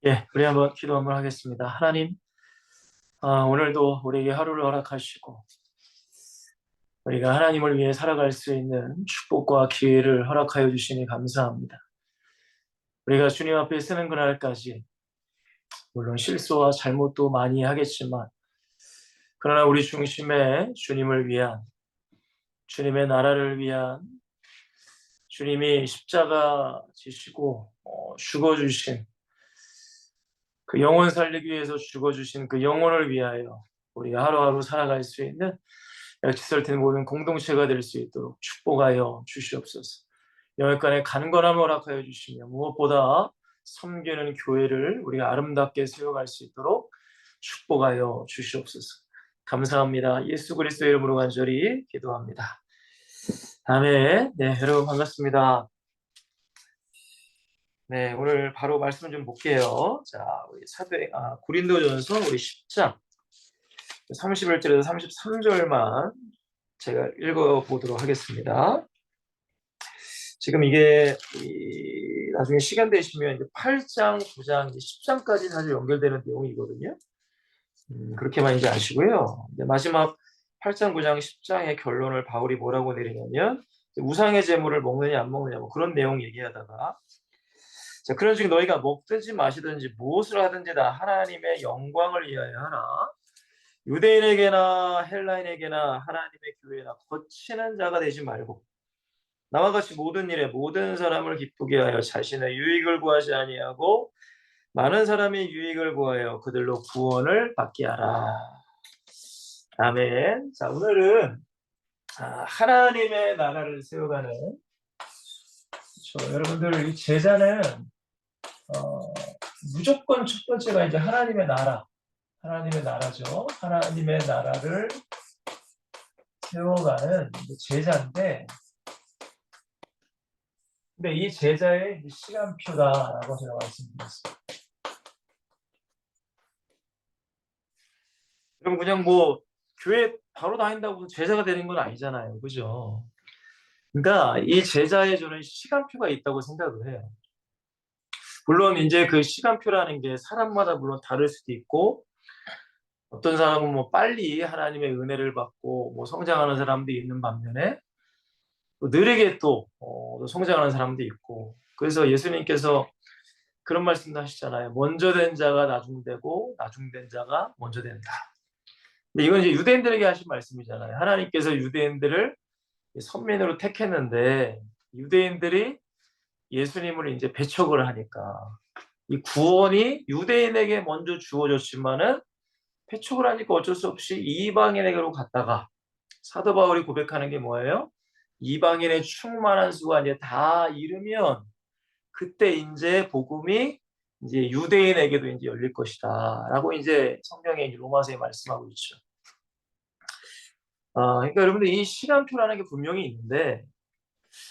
예, 우리 한번 기도 한번 하겠습니다. 하나님, 오늘도 우리에게 하루를 허락하시고 우리가 하나님을 위해 살아갈 수 있는 축복과 기회를 허락하여 주시니 감사합니다. 우리가 주님 앞에 서는 그날까지 물론 실수와 잘못도 많이 하겠지만 그러나 우리 중심에 주님을 위한, 주님의 나라를 위한, 주님이 십자가 지시고 죽어주신 그 영혼 살리기 위해서 죽어주신 그 영혼을 위하여 우리가 하루하루 살아갈 수 있는 지설된 모든 공동체가 될 수 있도록 축복하여 주시옵소서. 영역간에 간건함을 허락하여 주시며 무엇보다 섬기는 교회를 우리가 아름답게 세워갈 수 있도록 축복하여 주시옵소서. 감사합니다. 예수 그리스도의 이름으로 간절히 기도합니다. 아멘. 네, 여러분 반갑습니다. 네, 오늘 바로 말씀 좀 볼게요. 자, 우리 고린도전서 우리 10장 31절에서 33절만 제가 읽어보도록 하겠습니다. 지금 이게 나중에 시간 되시면 이제 8장, 9장, 10장까지 사실 연결되는 내용이거든요. 그렇게만 이제 아시고요. 이제 마지막 8장, 9장, 10장의 결론을 바울이 뭐라고 내리냐면 우상의 제물을 먹느냐 안 먹느냐 뭐 그런 내용 얘기하다가 자, 그런즉 너희가 먹든지 마시든지 무엇을 하든지 다 하나님의 영광을 위하여 하라. 유대인에게나 헬라인에게나 하나님의 교회나 거치는 자가 되지 말고 나와 같이 모든 일에 모든 사람을 기쁘게 하여 자신의 유익을 구하지 아니하고 많은 사람이 유익을 구하여 그들로 구원을 받게 하라. 아멘. 자, 오늘은 하나님의 나라를 세워가는 여러분들 이 제자는 무조건 첫 번째가 이제 하나님의 나라, 하나님의 나라죠. 하나님의 나라를 세워가는 제자인데, 근데 이 제자의 시간표다라고 제가 말씀드렸어요. 그럼 그냥 뭐 교회 바로 다닌다고 제자가 되는 건 아니잖아요, 그죠? 그러니까 이 제자의 저는 시간표가 있다고 생각을 해요. 물론 이제 그 시간표라는 게 사람마다 물론 다를 수도 있고 어떤 사람은 뭐 빨리 하나님의 은혜를 받고 뭐 성장하는 사람도 있는 반면에 또 느리게 또 성장하는 사람도 있고 그래서 예수님께서 그런 말씀도 하시잖아요. 먼저 된 자가 나중되고 나중된 자가 먼저 된다. 근데 이건 이제 유대인들에게 하신 말씀이잖아요. 하나님께서 유대인들을 선민으로 택했는데 유대인들이 예수님을 이제 배척을 하니까 이 구원이 유대인에게 먼저 주어졌지만은 배척을 하니까 어쩔 수 없이 이방인에게로 갔다가 사도 바울이 고백하는 게 뭐예요? 이방인의 충만한 수가 이제 다 이르면 그때 이제 복음이 이제 유대인에게도 이제 열릴 것이다라고 이제 성경에 이제 로마서에 말씀하고 있죠. 그러니까 여러분들 이 시간표라는 게 분명히 있는데,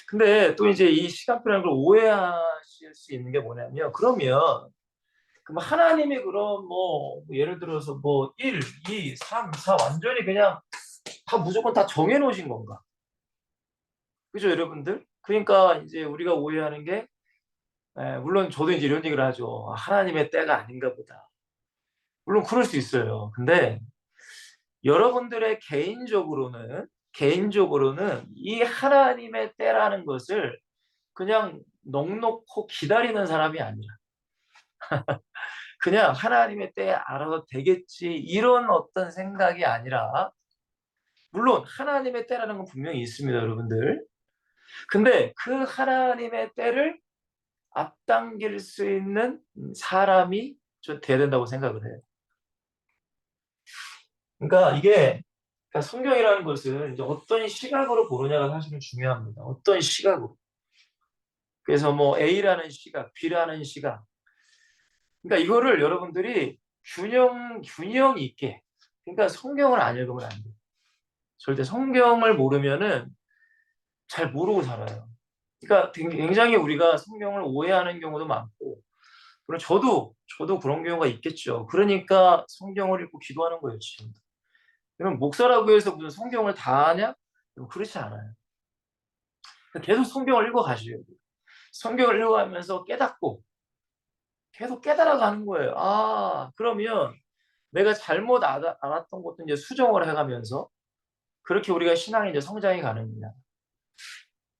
근데 또 이제 이 시간표라는 걸 오해하실 수 있는 게 뭐냐면, 그러면 하나님이 그럼 뭐 예를 들어서 뭐 1, 2, 3, 4 완전히 그냥 다 무조건 다 정해 놓으신 건가? 그죠, 여러분들? 그러니까 이제 우리가 오해하는 게 물론 저도 이제 이런 얘기를 하죠. 하나님의 때가 아닌가 보다. 물론 그럴 수 있어요. 근데 여러분들의 개인적으로는 이 하나님의 때라는 것을 그냥 넋놓고 기다리는 사람이 아니라 그냥 하나님의 때에 알아서 되겠지 이런 어떤 생각이 아니라 물론 하나님의 때라는 건 분명히 있습니다, 여러분들. 근데 그 하나님의 때를 앞당길 수 있는 사람이 좀 돼야 된다고 생각을 해요. 그러니까 이게 그러니까 성경이라는 것은 이제 어떤 시각으로 보느냐가 사실은 중요합니다. 어떤 시각으로. 그래서 뭐 A라는 시각, B라는 시각. 그러니까 이거를 여러분들이 균형 있게. 그러니까 성경을 안 읽으면 안 돼요. 절대 성경을 모르면은 잘 모르고 살아요. 그러니까 굉장히 우리가 성경을 오해하는 경우도 많고, 그리고 저도 그런 경우가 있겠죠. 그러니까 성경을 읽고 기도하는 거예요, 지금. 그럼 목사라고 해서 무슨 성경을 다 아냐? 그렇지 않아요. 계속 성경을 읽어 가셔야 돼요. 성경을 읽어가면서 깨닫고 계속 깨달아가는 거예요. 아, 그러면 내가 잘못 알았던 것도 이제 수정을 해가면서 그렇게 우리가 신앙이 이제 성장이 가능합니다.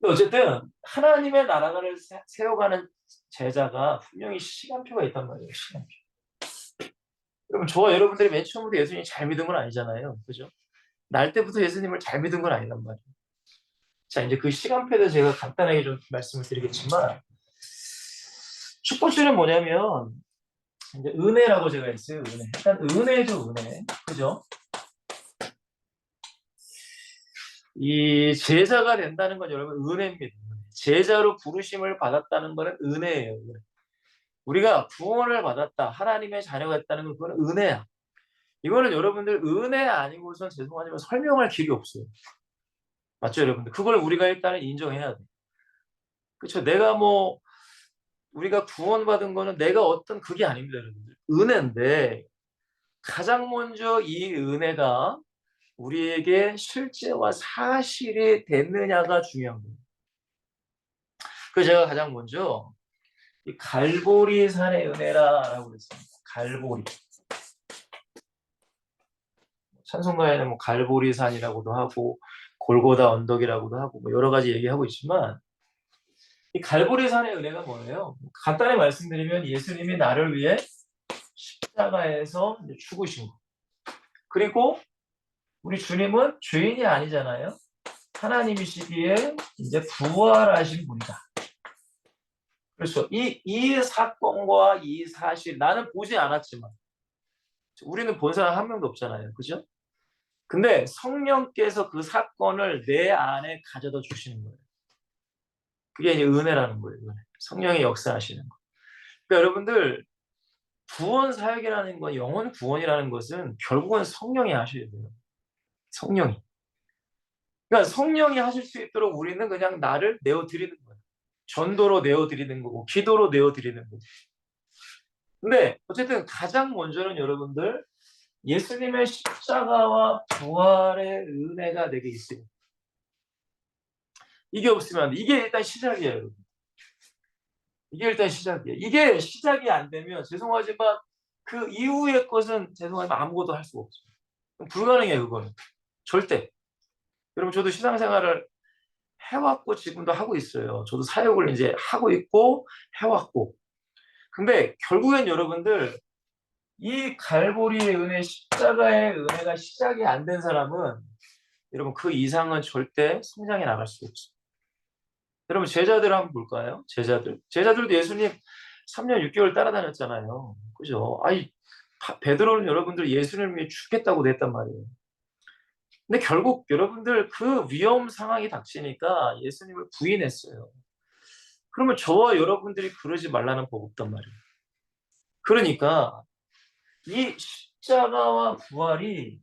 어쨌든 하나님의 나라를 세워가는 제자가 분명히 시간표가 있단 말이에요. 시간표. 여러분, 저와 여러분들이 맨 처음부터 예수님 잘 믿은 건 아니잖아요. 그죠? 날 때부터 예수님을 잘 믿은 건 아니란 말이에요. 자, 이제 그 시간표에 대해서 제가 간단하게 좀 말씀을 드리겠지만, 첫 번째는 뭐냐면, 이제 은혜라고 제가 했어요. 은혜. 일단 은혜죠, 은혜. 그죠? 이 제자가 된다는 건 여러분 은혜입니다. 제자로 부르심을 받았다는 것은 은혜예요. 은혜. 우리가 구원을 받았다, 하나님의 자녀가 됐다는 건 그건 은혜야. 이거는 여러분들 은혜 아니고선 죄송하지만 설명할 길이 없어요. 맞죠, 여러분들? 그걸 우리가 일단은 인정해야 돼. 그렇죠? 내가 뭐 우리가 구원받은 거는 내가 어떤 그게 아닙니다, 여러분들. 은혜인데 가장 먼저 이 은혜가 우리에게 실제와 사실이 됐느냐가 중요한 거예요. 그래서 제가 가장 먼저 이 갈보리산의 은혜라고 그랬습니다. 갈보리. 찬송가에는 뭐 갈보리산이라고도 하고 골고다 언덕이라고도 하고 뭐 여러 가지 얘기하고 있지만 이 갈보리산의 은혜가 뭐예요? 간단히 말씀드리면 예수님이 나를 위해 십자가에서 이제 죽으신 거. 그리고 우리 주님은 죄인이 아니잖아요. 하나님이시기에 이제 부활하신 분이다. 그렇죠. 이 사건과 이 사실 나는 보지 않았지만 우리는 본 사람 한 명도 없잖아요. 그죠? 근데 성령께서 그 사건을 내 안에 가져다 주시는 거예요. 그게 이제 은혜라는 거예요. 은혜. 성령이 역사하시는 거. 그러니까 여러분들 구원 사역이라는 건 영혼 구원이라는 것은 결국은 성령이 하셔야 돼요. 성령이. 그러니까 성령이 하실 수 있도록 우리는 그냥 나를 내어드리는 거예요. 전도로 내어드리는 거고 기도로 내어드리는 거고. 근데 어쨌든 가장 먼저는 여러분들 예수님의 십자가와 부활의 은혜가 내게 있어요. 이게 없으면 안 돼. 이게 일단 시작이에요, 여러분. 이게 일단 시작이에요. 이게 시작이 안 되면 죄송하지만 그 이후의 것은 죄송하지만 아무것도 할 수가 없어요. 불가능해요, 그거는. 절대. 여러분, 저도 신앙생활을 해왔고 지금도 하고 있어요. 저도 사역을 이제 하고 있고 해왔고. 근데 결국엔 여러분들 이 갈보리의 은혜, 십자가의 은혜가 시작이 안 된 사람은 여러분 그 이상은 절대 성장해 나갈 수 없어요. 여러분 제자들 한번 볼까요? 제자들도 예수님 3년 6개월 따라다녔잖아요. 그죠? 아니 베드로는 여러분들 예수님을 위해 죽겠다고 냈단 말이에요. 근데 결국 여러분들 그 위험 상황이 닥치니까 예수님을 부인했어요. 그러면 저와 여러분들이 그러지 말라는 법 없단 말이에요. 그러니까 이 십자가와 부활이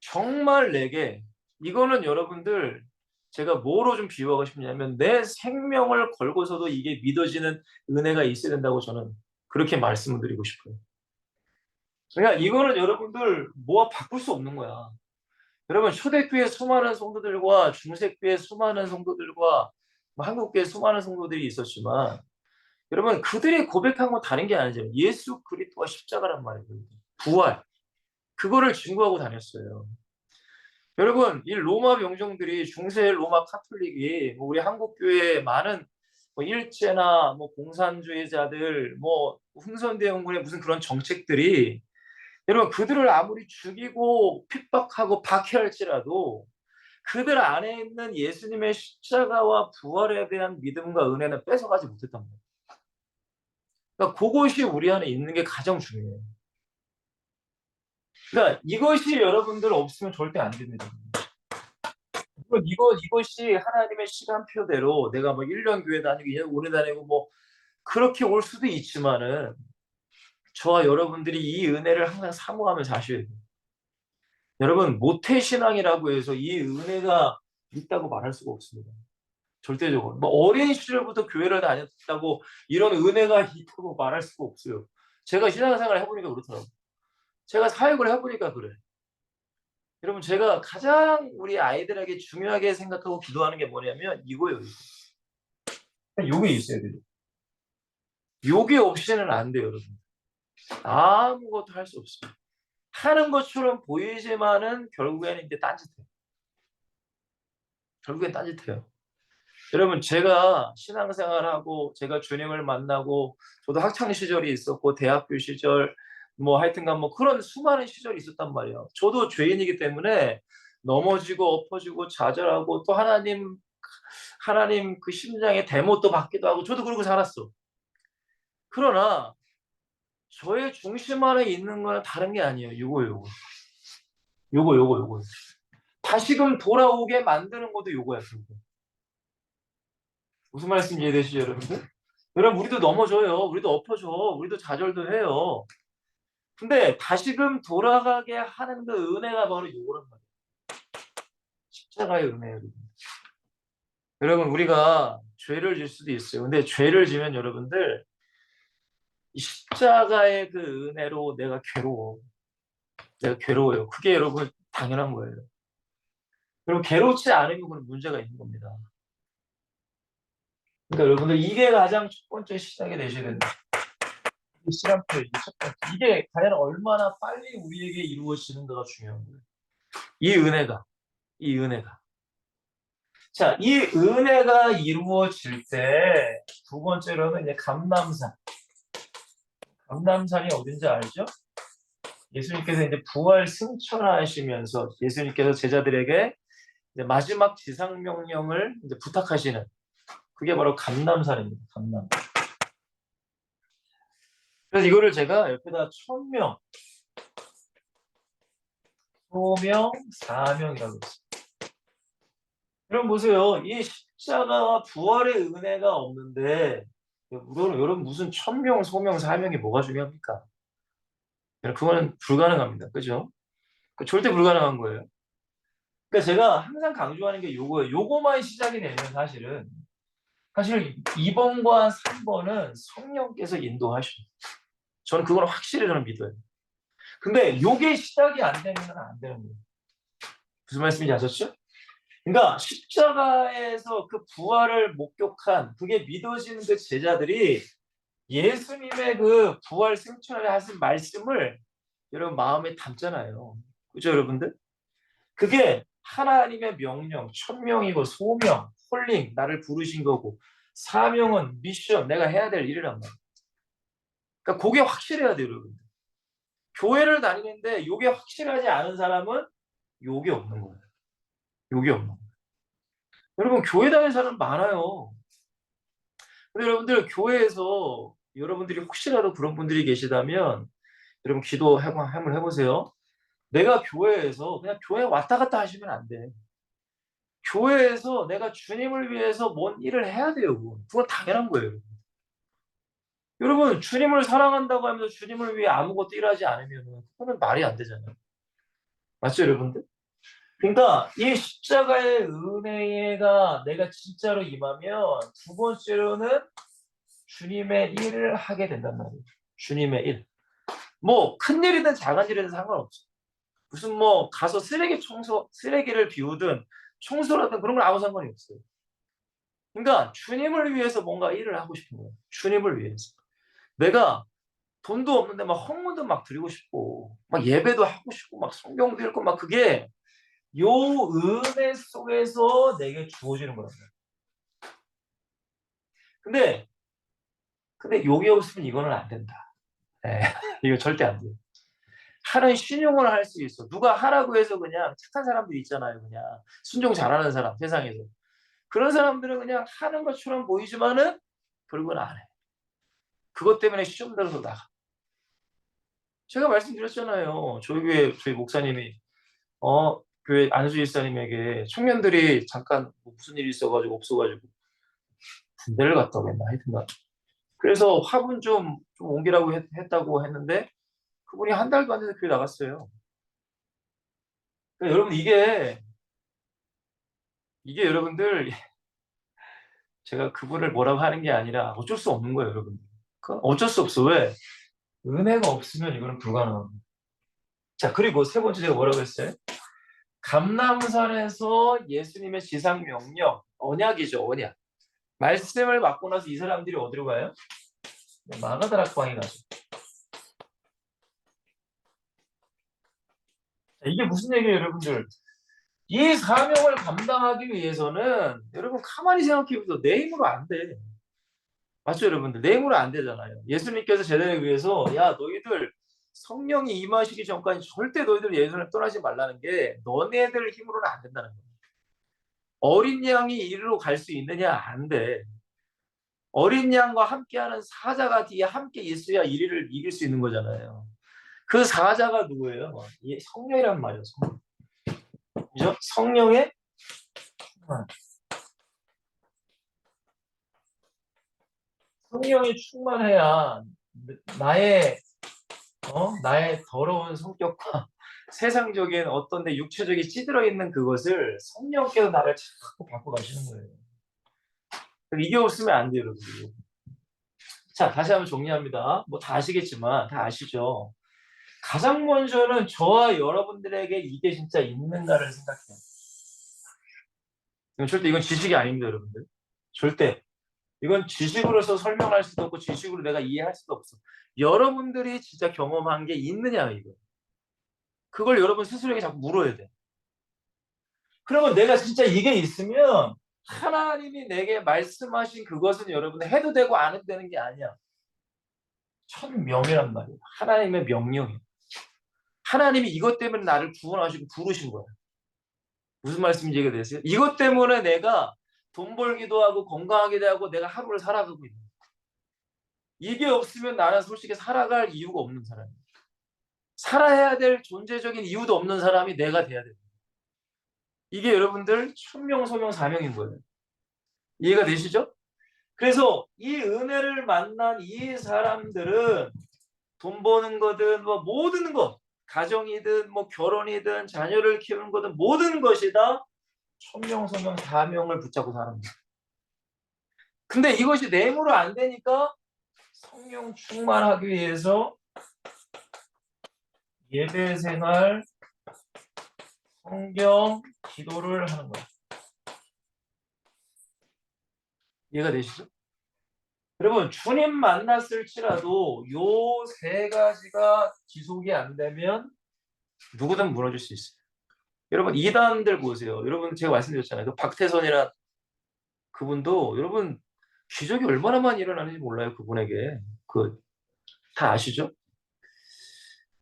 정말 내게 이거는 여러분들 제가 뭐로 좀 비유하고 싶냐면 내 생명을 걸고서도 이게 믿어지는 은혜가 있어야 된다고 저는 그렇게 말씀을 드리고 싶어요. 그러니까 이거는 여러분들 뭐와 바꿀 수 없는 거야. 여러분 초대교회 수많은 성도들과 중세교회 수많은 성도들과 한국교회 수많은 성도들이 있었지만 여러분 그들이 고백한 건 다른 게 아니죠. 예수 그리스도와 십자가란 말이에요. 부활. 그거를 증거하고 다녔어요. 여러분, 이 로마 병정들이 중세 로마 카톨릭이 뭐 우리 한국 교회에 많은 뭐 일제나 뭐 공산주의자들 뭐 흥선대원군의 무슨 그런 정책들이 여러분 그들을 아무리 죽이고 핍박하고 박해할지라도 그들 안에 있는 예수님의 십자가와 부활에 대한 믿음과 은혜는 뺏어가지 못했단 말이에요. 그러니까 그것이 우리 안에 있는 게 가장 중요해요. 그러니까 이것이 여러분들 없으면 절대 안 됩니다. 이것이 하나님의 시간표대로 내가 뭐 1년 교회 다니고 2년 오래 다니고 뭐 그렇게 올 수도 있지만은 저와 여러분들이 이 은혜를 항상 사모하며 사셔야 돼요. 여러분 모태신앙이라고 해서 이 은혜가 있다고 말할 수가 없습니다. 절대적으로. 뭐 어린 시절부터 교회를 다녔다고 이런 은혜가 있다고 말할 수가 없어요. 제가 신앙생활을 해보니까 그렇더라고요. 제가 사역을 해보니까 그래. 여러분 제가 가장 우리 아이들에게 중요하게 생각하고 기도하는 게 뭐냐면 이거예요. 이거. 요게 있어야 돼요. 요게 없이는 안 돼요, 여러분. 아무것도 할 수 없어요. 하는 것처럼 보이지만은 결국에는 이제 딴짓해요. 결국엔 딴짓해요. 여러분, 제가 신앙생활하고 제가 주님을 만나고 저도 학창 시절이 있었고 대학교 시절 뭐 하여튼간 뭐 그런 수많은 시절이 있었단 말이에요. 저도 죄인이기 때문에 넘어지고 엎어지고 좌절하고 또 하나님 그 심장에 대못도 받기도 하고 저도 그러고 살았어. 그러나 저의 중심 안에 있는 거는 다른 게 아니에요. 요거. 다시금 돌아오게 만드는 것도 요거야. 무슨 말씀인지 이해되시죠, 여러분들? 여러분, 우리도 넘어져요. 우리도 엎어져. 우리도 좌절도 해요. 근데 다시금 돌아가게 하는 그 은혜가 바로 요거란 말이에요. 십자가의 은혜예요. 여러분, 우리가 죄를 질 수도 있어요. 근데 죄를 지면 여러분들 이 십자가의 그 은혜로 내가 괴로워. 내가 괴로워요. 그게 여러분 당연한 거예요. 여러분, 괴롭지 않으면 그건 문제가 있는 겁니다. 그러니까 여러분들 이게 가장 첫 번째 시작이 되셔야 된다. 시간표 첫 번째. 이게 과연 얼마나 빨리 우리에게 이루어지는가가 중요한 거예요. 이 은혜가. 자, 이 은혜가 이루어질 때 두 번째로는 이제 감람산. 감람산이 어딘지 알죠? 예수님께서 이제 부활 승천하시면서 예수님께서 제자들에게 이제 마지막 지상 명령을 이제 부탁하시는 그게 바로 감람산입니다. 감람. 그래서 이거를 제가 옆에다 천명, 소명, 사명이라고 했어요. 여러분 보세요. 이 십자가와 부활의 은혜가 없는데 여러분 무슨 천명, 소명, 사명이 뭐가 중요합니까? 그거는 불가능합니다. 그죠? 절대 불가능한 거예요. 그러니까 제가 항상 강조하는 게 요거예요. 요거만 시작이 되면 사실 2번과 3번은 성령께서 인도하셔요. 저는 그걸 확실히 믿어요. 근데 요게 시작이 안 되면 안 되는 거예요. 무슨 말씀인지 아셨죠? 그러니까 십자가에서 그 부활을 목격한 그게 믿어지는 그 제자들이 예수님의 그 부활 승천을 하신 말씀을 여러분 마음에 담잖아요. 그죠, 여러분들? 그게 하나님의 명령, 천명이고 소명, 콜링, 나를 부르신 거고 사명은 미션, 내가 해야 될 일이란 말이에요. 그러니까 그게 확실해야 돼요, 여러분. 교회를 다니는데 이게 확실하지 않은 사람은 요게 없는 거예요. 요게 없는 거예요. 여러분, 교회 다니는 사람 많아요. 근데 여러분들 교회에서 여러분들이 혹시라도 그런 분들이 계시다면 여러분 기도 한번 해보세요. 내가 교회에서 그냥 교회 왔다 갔다 하시면 안 돼. 교회에서 내가 주님을 위해서 뭔 일을 해야 돼요. 그건 당연한 거예요. 여러분, 주님을 사랑한다고 하면서 주님을 위해 아무것도 일하지 않으면 그거는 말이 안 되잖아요. 맞죠, 여러분들? 그러니까 이 십자가의 은혜가 내가 진짜로 임하면 두 번째로는 주님의 일을 하게 된단 말이에요. 주님의 일. 뭐 큰 일이든 작은 일이든 상관없어. 무슨 뭐 가서 쓰레기를 비우든 청소라든 그런 건 아무 상관이 없어요. 그러니까 주님을 위해서 뭔가 일을 하고 싶은 거예요. 주님을 위해서. 내가 돈도 없는데 막 헌금도 막 드리고 싶고 막 예배도 하고 싶고 막 성경도 읽고 막 그게 요 은혜 속에서 내게 주어지는 거예요. 근데 요게 없으면 이거는 안 된다. 네, 이거 절대 안 돼요. 하는 신용을 할 수 있어. 누가 하라고 해서 그냥 착한 사람들 있잖아요. 그냥 순종 잘하는 사람 세상에서. 그런 사람들은 그냥 하는 것처럼 보이지만은 결국은 안 해. 그것 때문에 시험 들어서 나가. 제가 말씀드렸잖아요. 저희 목사님이 교회 안수 일사님에게 청년들이 잠깐 뭐 무슨 일이 있어가지고 없어가지고 군대를 갔다 오겠나 하여튼간. 그래서 화분 좀 옮기라고 했다고 했는데 그분이 한 달도 안 돼서 교회 나갔어요. 그러니까 여러분 이게 여러분들 제가 그분을 뭐라고 하는 게 아니라 어쩔 수 없는 거예요, 여러분. 어쩔 수 없어. 왜? 은혜가 없으면 이거는 불가능합니다. 자, 그리고 세 번째 제가 뭐라고 했어요? 감람산에서 예수님의 지상 명령, 언약이죠, 언약. 말씀을 받고 나서 이 사람들이 어디로 가요? 마가다락방에 가서. 이게 무슨 얘기예요, 여러분들? 이 사명을 감당하기 위해서는 여러분 가만히 생각해 보세요. 내 힘으로 안 돼. 맞죠, 여러분들? 내 힘으로 안 되잖아요. 예수님께서 제자를 위해서 야, 너희들 성령이 임하시기 전까지 절대 너희들 예수님을 떠나지 말라는 게 너네들 힘으로는 안 된다는 거예요. 어린 양이 이리로 갈 수 있느냐? 안 돼. 어린 양과 함께하는 사자가 뒤에 함께 있어야 이리를 이길 수 있는 거잖아요. 그 사자가 누구예요? 성령이란 말이에요. 성령. 그죠? 성령의 충만. 성령이 충만해야 나의 나의 더러운 성격과 세상적인 어떤 내 육체적인 찌들어 있는 그것을 성령께서 나를 자꾸 바꿔 가시는 거예요. 이게 없으면 안 돼요, 여러분. 자, 다시 한번 정리합니다. 뭐 다 아시겠지만 다 아시죠? 가장 먼저는 저와 여러분들에게 이게 진짜 있는가를 생각해요. 절대 이건 지식이 아닙니다, 여러분들. 절대. 이건 지식으로서 설명할 수도 없고 지식으로 내가 이해할 수도 없어. 여러분들이 진짜 경험한 게 있느냐, 이거. 그걸 여러분 스스로에게 자꾸 물어야 돼. 그러면 내가 진짜 이게 있으면 하나님이 내게 말씀하신 그것은 여러분 해도 되고 안 해도 되는 게 아니야. 천명이란 말이에요. 하나님의 명령이에요. 하나님이 이것 때문에 나를 구원하시고 부르신 거예요. 무슨 말씀인지 이해되세요? 이것 때문에 내가 돈 벌기도 하고 건강하기도 하고 내가 하루를 살아가고 있는 거예요. 이게 없으면 나는 솔직히 살아갈 이유가 없는 사람이에요. 살아야 될 존재적인 이유도 없는 사람이 내가 돼야 돼요. 이게 여러분들 천명, 소명, 사명인 거예요. 이해가 되시죠? 그래서 이 은혜를 만난 이 사람들은 돈 버는 거든 뭐 모든 것, 가정이든 뭐 결혼이든 자녀를 키우는 거든 모든 것이 다 천명, 소명, 사명을 붙잡고 사는 거예요. 근데 이것이 내 힘으로 안 되니까 성령 충만하기 위해서 예배 생활, 성경, 기도를 하는 거예요. 이해가 되시죠? 여러분, 주님 만났을지라도 요 세 가지가 지속이 안 되면 누구든 무너질 수 있어요. 여러분, 이단들 보세요. 여러분, 제가 말씀드렸잖아요. 그 박태선이란 그분도 여러분 기적이 얼마나 많이 일어나는지 몰라요. 그분에게. 다 아시죠?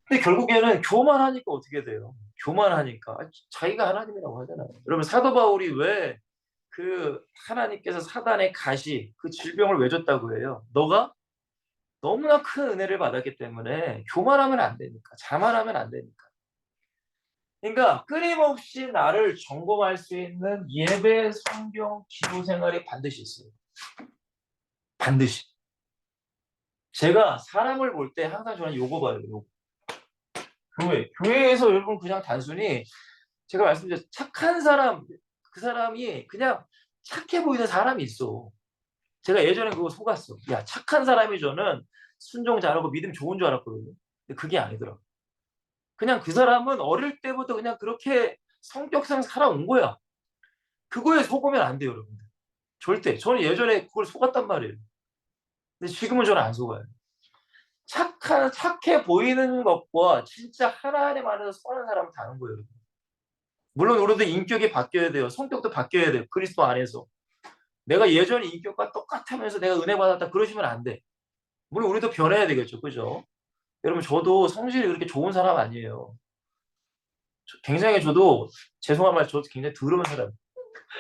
근데 결국에는 교만하니까 어떻게 돼요? 교만하니까 자기가 하나님이라고 하잖아요. 여러분, 사도 바울이 왜 그 하나님께서 사단의 가시, 그 질병을 왜 줬다고 해요? 너가 너무나 큰 은혜를 받았기 때문에 교만하면 안 되니까, 자만하면 안 되니까. 그러니까 끊임없이 나를 점검할 수 있는 예배, 성경, 기도 생활이 반드시 있어요. 반드시. 제가 사람을 볼 때 항상 저는 요거 봐요. 요거. 교회에서 여러분 그냥 단순히 제가 말씀드린 착한 사람, 그 사람이 그냥 착해 보이는 사람이 있어. 제가 예전에 그거 속았어. 야, 착한 사람이 저는 순종 잘하고 믿음 좋은 줄 알았거든요. 근데 그게 아니더라고. 그냥 그 사람은 어릴 때부터 그냥 그렇게 성격상 살아온 거야. 그거에 속으면 안 돼요, 여러분들. 절대. 저는 예전에 그걸 속았단 말이에요. 근데 지금은 저는 안 속아요. 착해 보이는 것과 진짜 하나님 안에서 선한 사람은 다른 거예요, 여러분. 물론 우리도 인격이 바뀌어야 돼요. 성격도 바뀌어야 돼요. 그리스도 안에서. 내가 예전에 인격과 똑같으면서 내가 은혜 받았다 그러시면 안 돼. 물론 우리도 변해야 되겠죠. 그죠? 여러분, 저도 성질이 그렇게 좋은 사람 아니에요. 굉장히 저도 죄송한 말, 저도 굉장히 더러운 사람.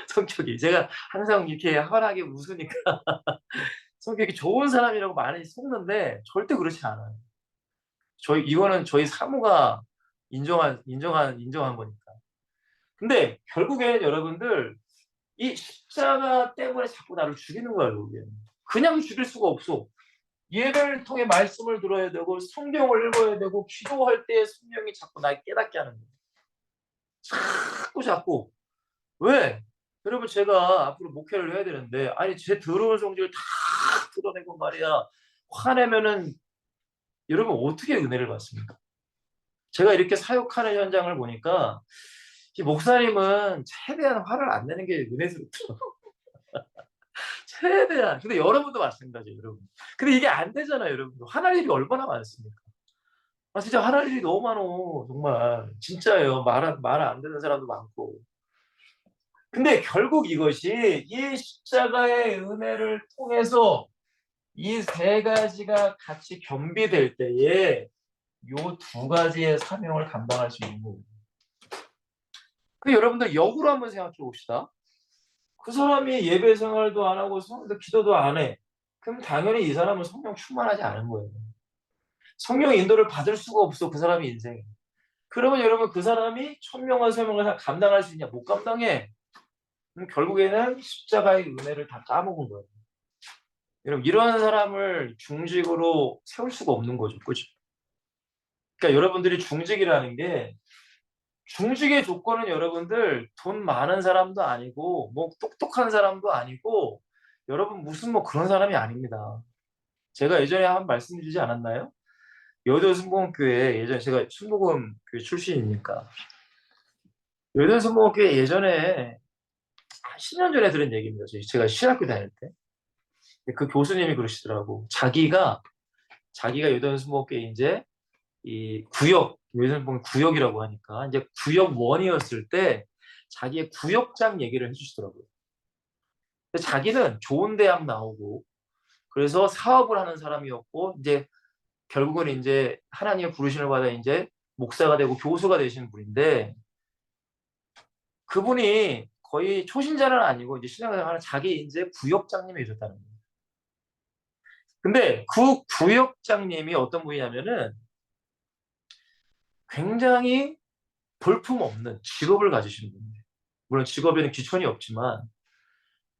성격이. 제가 항상 이렇게 환하게 웃으니까 성격이 좋은 사람이라고 많이 속는데 절대 그렇지 않아요. 이거는 저희 사모가 인정한 거니까. 근데 결국에 여러분들 이 십자가 때문에 자꾸 나를 죽이는 거예요, 결국에. 그냥 죽일 수가 없어. 예배를 통해 말씀을 들어야 되고 성경을 읽어야 되고 기도할 때 성령이 자꾸 날 깨닫게 하는 거예요. 자꾸. 왜? 여러분, 제가 앞으로 목회를 해야 되는데 아니 제 더러운 성질을 다 드러내고 말이야 화내면은 여러분 어떻게 은혜를 받습니까? 제가 이렇게 사역하는 현장을 보니까 이 목사님은 최대한 화를 안 내는 게 은혜스럽더라고요. 최대한. 근데 여러분도 마찬가지예요, 여러분. 근데 이게 안 되잖아요, 여러분. 화날 일이 얼마나 많습니까? 아, 진짜 화날 일이 너무 많어. 정말. 진짜예요. 말 안 듣는 사람도 많고. 근데 결국 이것이 이 십자가의 은혜를 통해서 이 세 가지가 같이 겸비될 때에 요 두 가지의 사명을 감당할 수 있는 거예요. 그 여러분들 역으로 한번 생각해 봅시다. 그 사람이 예배 생활도 안 하고 기도도 안 해. 그럼 당연히 이 사람은 성령 충만하지 않은 거예요. 성령 인도를 받을 수가 없어, 그 사람의 인생에. 그러면 여러분, 그 사람이 천명과 세명을 감당할 수 있냐? 못 감당해. 그럼 결국에는 십자가의 은혜를 다 까먹은 거예요. 여러분, 이런 사람을 중직으로 세울 수가 없는 거죠. 그죠? 그러니까 여러분들이 중직이라는 게, 중직의 조건은 여러분들 돈 많은 사람도 아니고 뭐 똑똑한 사람도 아니고 여러분 무슨 뭐 그런 사람이 아닙니다. 제가 예전에 한 말씀드리지 않았나요? 여의도 순복음교회, 예전에 제가 순복음교회 출신이니까 여의도 순복음교회 예전에 한 10년 전에 들은 얘기입니다. 제가 신학교 다닐 때. 그 교수님이 그러시더라고. 자기가 여의도 순복음교회 이제 이 여의도 순복음 구역이라고 하니까 이제 구역 원이었을 때 자기의 구역장 얘기를 해주시더라고요. 근데 자기는 좋은 대학 나오고 그래서 사업을 하는 사람이었고 이제 결국은 이제 하나님의 부르심을 받아 이제 목사가 되고 교수가 되신 분인데 그분이 거의 초신자는 아니고 이제 신앙생활 하는 자기 이제 구역장님이 되셨다는 거예요. 근데 그 구역장님이 어떤 분이냐면은 굉장히 볼품없는 직업을 가지신 분이에요. 물론 직업에는 귀천이 없지만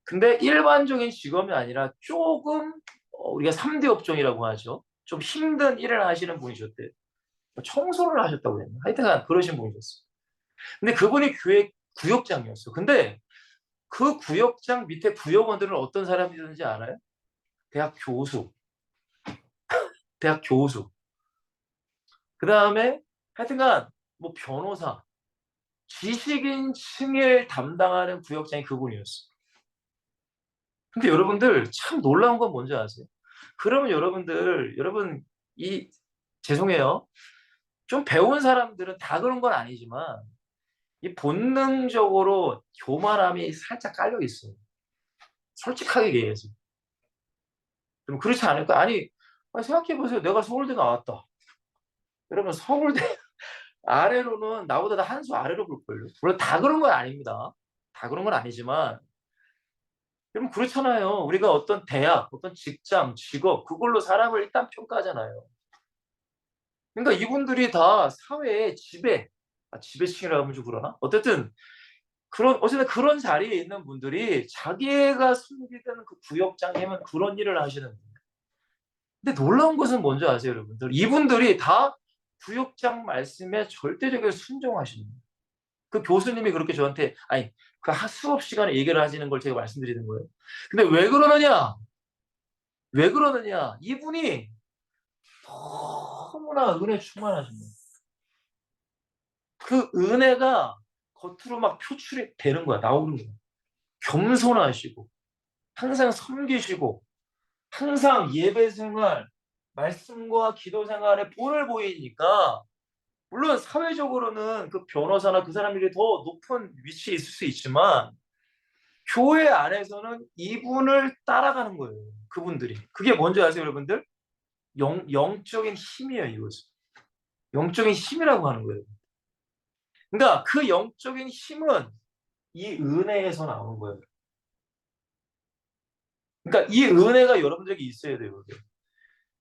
근데 일반적인 직업이 아니라 조금 우리가 3대 업종이라고 하죠. 좀 힘든 일을 하시는 분이셨대요. 청소를 하셨다고 했나? 하여튼 그러신 분이셨어요. 근데 그분이 교회 구역장이었어. 근데 그 구역장 밑에 구역원들은 어떤 사람이었는지 알아요? 대학 교수. 대학 교수. 그 다음에 하여튼간 뭐 변호사. 지식인층을 담당하는 구역장이 그분이었어. 근데 여러분들 참 놀라운 건 뭔지 아세요? 그러면 여러분 이 죄송해요. 좀 배운 사람들은 다 그런 건 아니지만 이 본능적으로 교만함이 살짝 깔려 있어요. 솔직하게 얘기해서. 좀 그렇지 않을까? 아니 생각해 보세요. 내가 서울대 나왔다. 여러분 서울대 아래로는 나보다 다 한 수 아래로 볼걸요. 물론 다 그런 건 아닙니다. 다 그런 건 아니지만 여러분 그렇잖아요. 우리가 어떤 대학, 어떤 직장, 직업 그걸로 사람을 일단 평가하잖아요. 그러니까 이분들이 다 사회의 지배층이라고 하면 좀 그러나? 어쨌든 그런 자리에 있는 분들이 자기가 숨기던 그 구역장님은 그런 일을 하시는 거예요. 근데 놀라운 것은 뭔지 아세요, 여러분들? 이분들이 다 구역장 말씀에 절대적으로 순종하시는 거예요. 그 교수님이 그렇게 저한테, 아니, 그 수업 시간에 얘기를 하시는 걸 제가 말씀드리는 거예요. 근데 왜 그러느냐? 왜 그러느냐? 이분이 너무나 은혜 충만하신 거예요. 그 은혜가 겉으로 막 표출이 되는 거야, 나오는 거야. 겸손하시고, 항상 섬기시고, 항상 예배 생활, 말씀과 기도 생활에 본을 보이니까, 물론 사회적으로는 그 변호사나 그 사람들이 더 높은 위치에 있을 수 있지만, 교회 안에서는 이분을 따라가는 거예요. 그분들이. 그게 뭔지 아세요, 여러분들? 영적인 힘이에요, 이것은. 영적인 힘이라고 하는 거예요. 그러니까 그 영적인 힘은 이 은혜에서 나오는 거예요. 그러니까 이 은혜가 여러분들에게 있어야 돼요.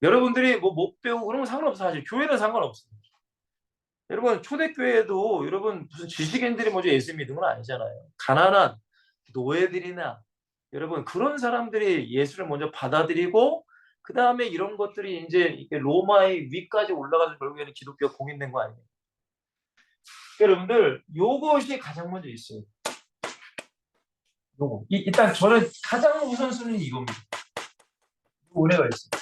여러분들이 뭐 못 배우고 그런 건 상관없어. 사실 교회는 상관없어요. 여러분 초대교회에도 여러분 무슨 지식인들이 먼저 예수 믿는 건 아니잖아요. 가난한 노예들이나 여러분 그런 사람들이 예수를 먼저 받아들이고 그 다음에 이런 것들이 이제 로마의 위까지 올라가서 결국에는 기독교가 공인된 거 아니에요. 여러분들 요것이 가장 먼저 있어요. 요거 일단 저는 가장 우선순위는 이겁니다. 은혜가 있어요.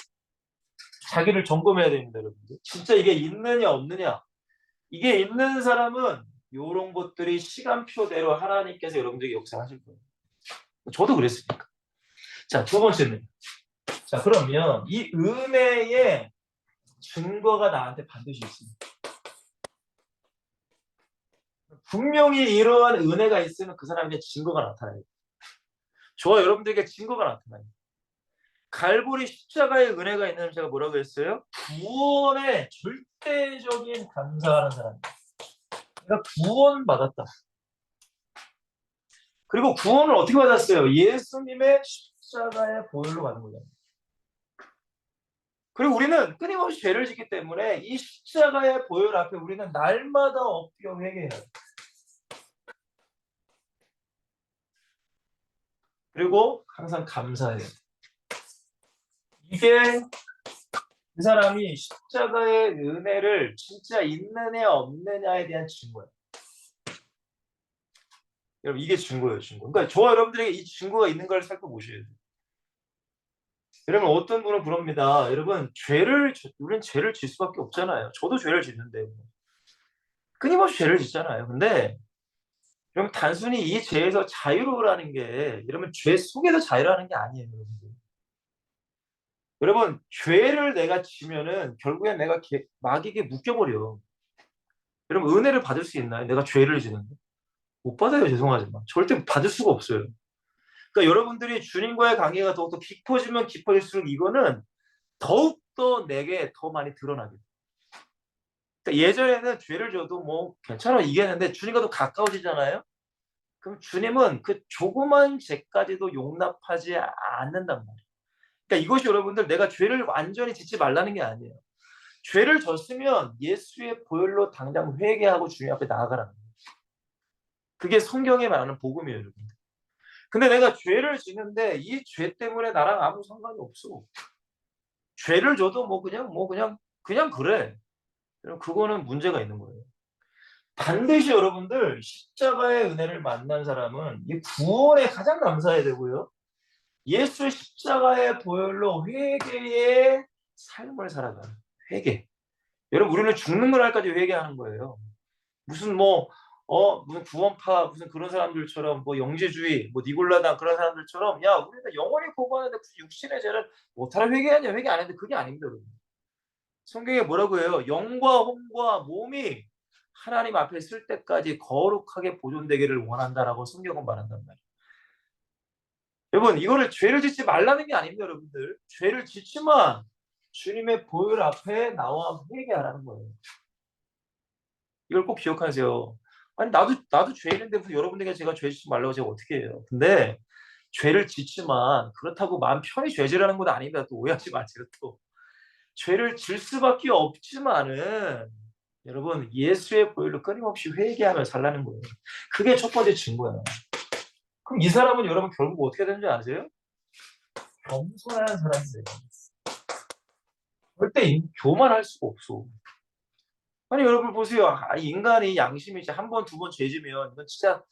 자기를 점검해야 됩니다, 여러분들. 진짜 이게 있느냐 없느냐. 이게 있는 사람은 이런 것들이 시간표대로 하나님께서 여러분들에게 역사하실 거예요. 저도 그랬으니까. 자, 두 번째는. 자, 그러면 이 은혜의 증거가 나한테 반드시 있습니다. 분명히 이러한 은혜가 있으면 그 사람의 증거가 나타나요. 저와 여러분들에게 증거가 나타나요. 갈보리 십자가의 은혜가 있는 제가 뭐라고 했어요? 구원에 절대적인 감사하는 사람입니다. 내가 구원 받았다. 그리고 구원을 어떻게 받았어요? 예수님의 십자가의 보혈로 받은 거잖아요. 그리고 우리는 끊임없이 죄를 짓기 때문에 이 십자가의 보혈 앞에 우리는 날마다 엎드려 회개해야 돼요. 그리고 항상 감사해요. 이게 그 사람이 십자가의 은혜를 진짜 있느냐 없느냐에 대한 증거예요. 여러분, 이게 증거예요, 증거. 그러니까 저와 여러분들에게 이 증거가 있는 걸 살펴보셔야 돼요. 여러분, 어떤 분은 그럽니다. 여러분, 우리는 죄를 질 수밖에 없잖아요. 저도 죄를 짓는데 끊임없이 죄를 짓잖아요. 근데 여러분, 단순히 이 죄에서 자유로우라는 게 여러분 죄 속에서 자유라는 게 아니에요, 여러분들. 여러분, 죄를 내가 지면은 결국엔 내가 마귀에게 묶여버려. 여러분, 은혜를 받을 수 있나요? 내가 죄를 지는데 못 받아요. 죄송하지만 절대 받을 수가 없어요. 그러니까 여러분들이 주님과의 관계가 더욱더 깊어지면 깊어질수록 이거는 더욱더 내게 더 많이 드러나게 돼요. 그러니까 예전에는 죄를 져도 뭐 괜찮아 이게는데 주님과 더 가까워지잖아요. 그럼 주님은 그 조그만 죄까지도 용납하지 않는단 말이에요. 그러니까 이것이 여러분들 내가 죄를 완전히 짓지 말라는 게 아니에요. 죄를 졌으면 예수의 보혈로 당장 회개하고 주님 앞에 나아가라는 거예요. 그게 성경에 말하는 복음이에요, 여러분. 근데 내가 죄를 지는데 이 죄 때문에 나랑 아무 상관이 없어. 죄를 져도 그냥 그래. 그거는 문제가 있는 거예요. 반드시 여러분들 십자가의 은혜를 만난 사람은 이 구원에 가장 감사해야 되고요. 예수의 십자가의 보혈로 회개의 삶을 살아가는 회개. 여러분, 우리는 죽는 날까지 회개하는 거예요. 무슨 무슨 구원파 무슨 그런 사람들처럼 뭐 영재주의 뭐 니골라당 그런 사람들처럼 야 우리는 영원히 구원하는데 무슨 육신의 죄를 못하라 회개하냐 회개 안 했는데 그게 아닙니다, 여러분. 성경에 뭐라고 해요? 영과 혼과 몸이 하나님 앞에 쓸 때까지 거룩하게 보존되기를 원한다라고 성경은 말한단 말이에요. 여러분, 이거를 죄를 짓지 말라는 게 아닙니다, 여러분들. 죄를 짓지만 주님의 보혈 앞에 나와 회개하라는 거예요. 이걸 꼭 기억하세요. 아니 나도 죄인인데 여러분에게 제가 죄 짓지 말라고 제가 어떻게 해요? 근데 죄를 짓지만 그렇다고 마음 편히 죄질하는 건 아닙니다. 또 오해하지 마세요. 또 죄를 질 수밖에 없지만은 여러분 예수의 보혈로 끊임없이 회개하며 살라는 거예요. 그게 첫 번째 증거예요. 그럼 이 사람은 여러분 결국 어떻게 되는지 아세요? 겸손한 사람이에요. 절대 교만할 수가 없어. 아니 여러분 보세요. 인간이 양심이 이제 한 번, 두 번 죄지면 이건 진짜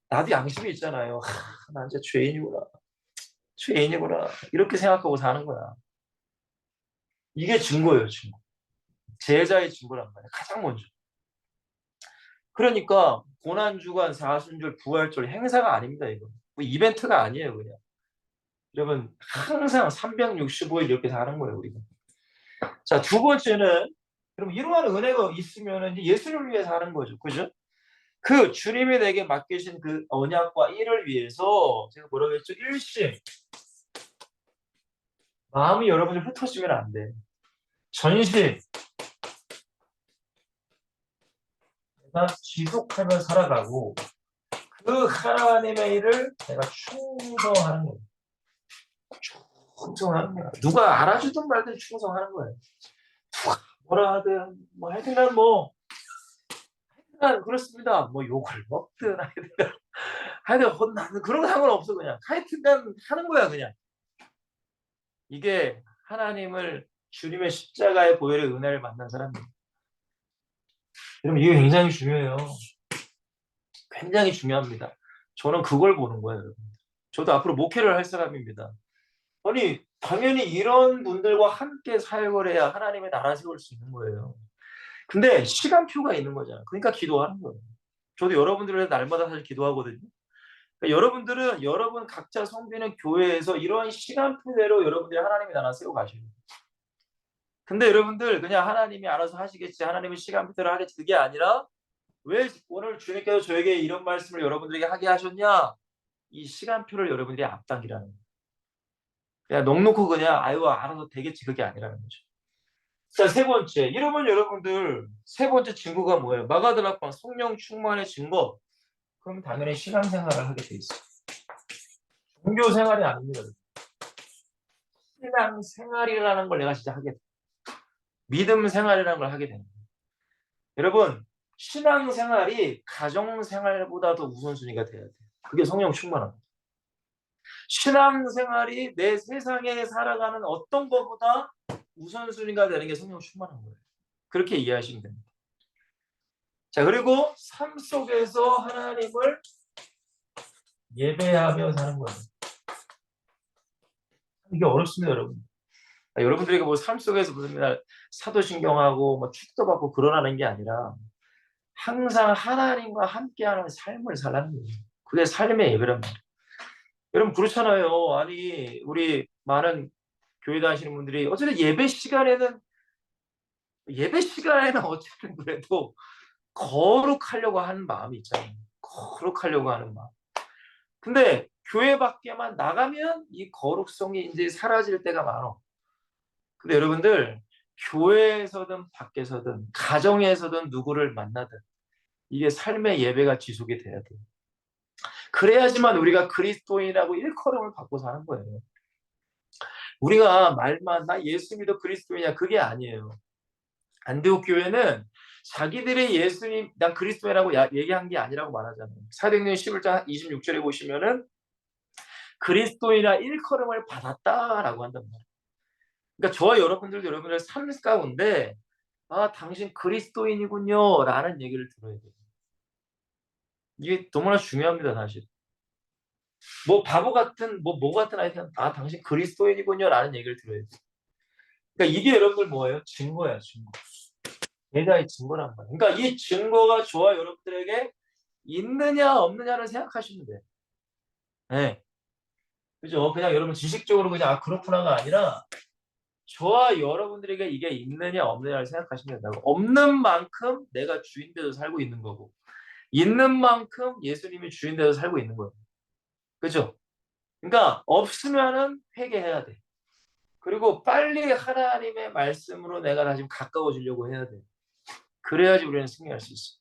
나도 양심이 있잖아요. 나 진짜 죄인이구나. 죄인이구나. 이렇게 생각하고 사는 거야. 이게 증거예요, 증거. 제자의 증거란 말이야. 가장 먼저. 그러니까 고난주간, 사순절, 부활절 행사가 아닙니다. 이거. 뭐 이벤트가 아니에요, 그냥. 여러분 항상 365일 이렇게 사는 거예요, 우리가. 자, 두 번째는 그럼 이러한 은혜가 있으면 이제 예수를 위해서 하는 거죠. 그죠? 그 주님이 내게 맡기신 그 언약과 일을 위해서 제가 뭐라고 했죠? 일심. 마음이 여러분이 흩어지면 안 돼. 전심. 내가 지속하며 살아가고 그 하나님의 일을 내가 충성하는 거예요. 충성하는 거야. 누가 알아주든 말든 충성하는 거예요. 뭐라 하든 뭐 하여튼 난 그렇습니다. 뭐 욕을 먹든 하여튼 혼나든 그런 거 상관없어 그냥. 하여튼간 하는 거야 그냥. 이게 하나님을 주님의 십자가의 보혈의 은혜를 만난 사람입니다. 여러분 이게 굉장히 중요해요. 굉장히 중요합니다. 저는 그걸 보는 거예요, 여러분. 저도 앞으로 목회를 할 사람입니다. 아니 당연히 이런 분들과 함께 사역을 해야 하나님의 나라 세울 수 있는 거예요. 근데 시간표가 있는 거잖아요. 그러니까 기도하는 거예요. 저도 여러분들을 위해서 날마다 사실 기도하거든요. 그러니까 여러분들은 여러분 각자 섬기는 교회에서 이러한 시간표대로 여러분들이 하나님이 나눠 세워 가셔요. 근데 여러분들 그냥 하나님이 알아서 하시겠지, 하나님은 시간표대로 하겠지, 그게 아니라 왜 오늘 주님께서 저에게 이런 말씀을 여러분들에게 하게 하셨냐? 이 시간표를 여러분들이 앞당기라는 거예요. 그냥 넉넉히 그냥 아유 알아서 되겠지, 그게 아니라는 거죠. 자, 세 번째. 이러면 여러분들 세 번째 증거가 뭐예요? 마가다락방 성령 충만의 증거. 그럼 당연히 신앙생활을 하게 돼 있어요. 종교 생활이 아닙니다. 신앙생활이라는 걸 내가 진짜 하게 돼. 믿음 생활이라는 걸 하게 되는 거예요. 여러분, 신앙생활이 가정생활보다 더 우선순위가 돼야 돼요. 그게 성령 충만합니다. 신앙생활이 내 세상에 살아가는 어떤 것보다 우선순위가 되는 게 성령 충만한 거예요. 그렇게 이해하시면 됩니다. 자, 그리고 삶 속에서 하나님을 예배하며 사는 거예요. 이게 어렵습니다, 여러분. 여러분들에게 뭐 삶 속에서 무슨 맨날 사도신경하고 뭐 축도 받고 그러라는 게 아니라 항상 하나님과 함께하는 삶을 살라는 거예요. 그게 삶의 예배랍니다. 여러분 그렇잖아요. 아니 우리 많은 교회 다니시는 분들이 어쨌든 예배 시간에는 어쨌든 그래도 거룩하려고 하는 마음이 있잖아요. 거룩하려고 하는 마음. 근데 교회 밖에만 나가면 이 거룩성이 이제 사라질 때가 많아. 근데 여러분들 교회에서든 밖에서든 가정에서든 누구를 만나든 이게 삶의 예배가 지속이 돼야 돼요. 그래야지만 우리가 그리스도인이라고 일컬음을 받고 사는 거예요. 우리가 말만 나 예수 믿어 그리스도인이야 그게 아니에요. 안디옥 교회는 자기들의 예수님 난 그리스도인이라고 얘기한 게 아니라고 말하잖아요. 사도행전 11장 26절에 보시면은 그리스도인이라 일컬음을 받았다라고 한단 말이에요. 그러니까 저와 여러분들도 여러분들의 삶 가운데 아 당신 그리스도인이군요 라는 얘기를 들어야 돼요. 이게 너무나 중요합니다. 사실 뭐 바보 같은 뭐 같은 아이한테 아 당신 그리스도인이군요 라는 얘기를 들어야 돼요. 그러니까 이게 여러분들 뭐예요? 증거야 증거. 제자의 증거란 말이에요. 그러니까 이 증거가 저와 여러분들에게 있느냐 없느냐를 생각하시면 돼요. 네. 그죠? 그냥 여러분 지식적으로 그냥 아 그렇구나가 아니라 저와 여러분들에게 이게 있느냐 없느냐를 생각하시면 된다고. 없는 만큼 내가 주인 돼서 살고 있는 거고 있는 만큼 예수님이 주인 돼서 살고 있는 거예요. 그죠? 그러니까 없으면은 회개해야 돼. 그리고 빨리 하나님의 말씀으로 내가 다시 가까워지려고 해야 돼. 그래야지 우리는 승리할 수 있어.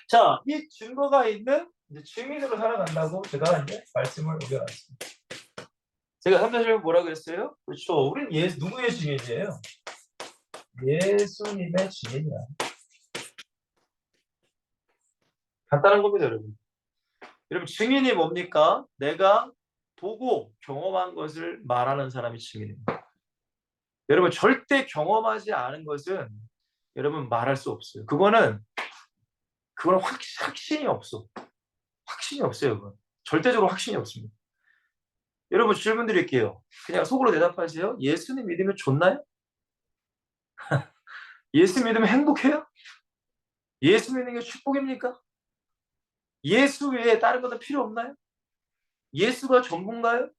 자, 이 증거가 있는 이제 증인으로 살아간다고 제가 이제 말씀을 올려놨습니다. 제가 3절에 뭐라 그랬어요? 그렇죠. 우린 누구의 증인이에요? 예수님의 증인이야. 간단한 겁니다, 여러분. 여러분 증인이 뭡니까? 내가 보고 경험한 것을 말하는 사람이 증인입니다. 여러분 절대 경험하지 않은 것은 여러분 말할 수 없어요. 그거는 확신이 없어. 확신이 없어요. 그건. 절대적으로 확신이 없습니다. 여러분 질문 드릴게요. 그냥 속으로 대답하세요. 예수님 믿으면 좋나요? 예수 믿으면 행복해요? 예수 믿는 게 축복입니까? 예수 외에 다른 것도 필요 없나요? 예수가 전부인가요?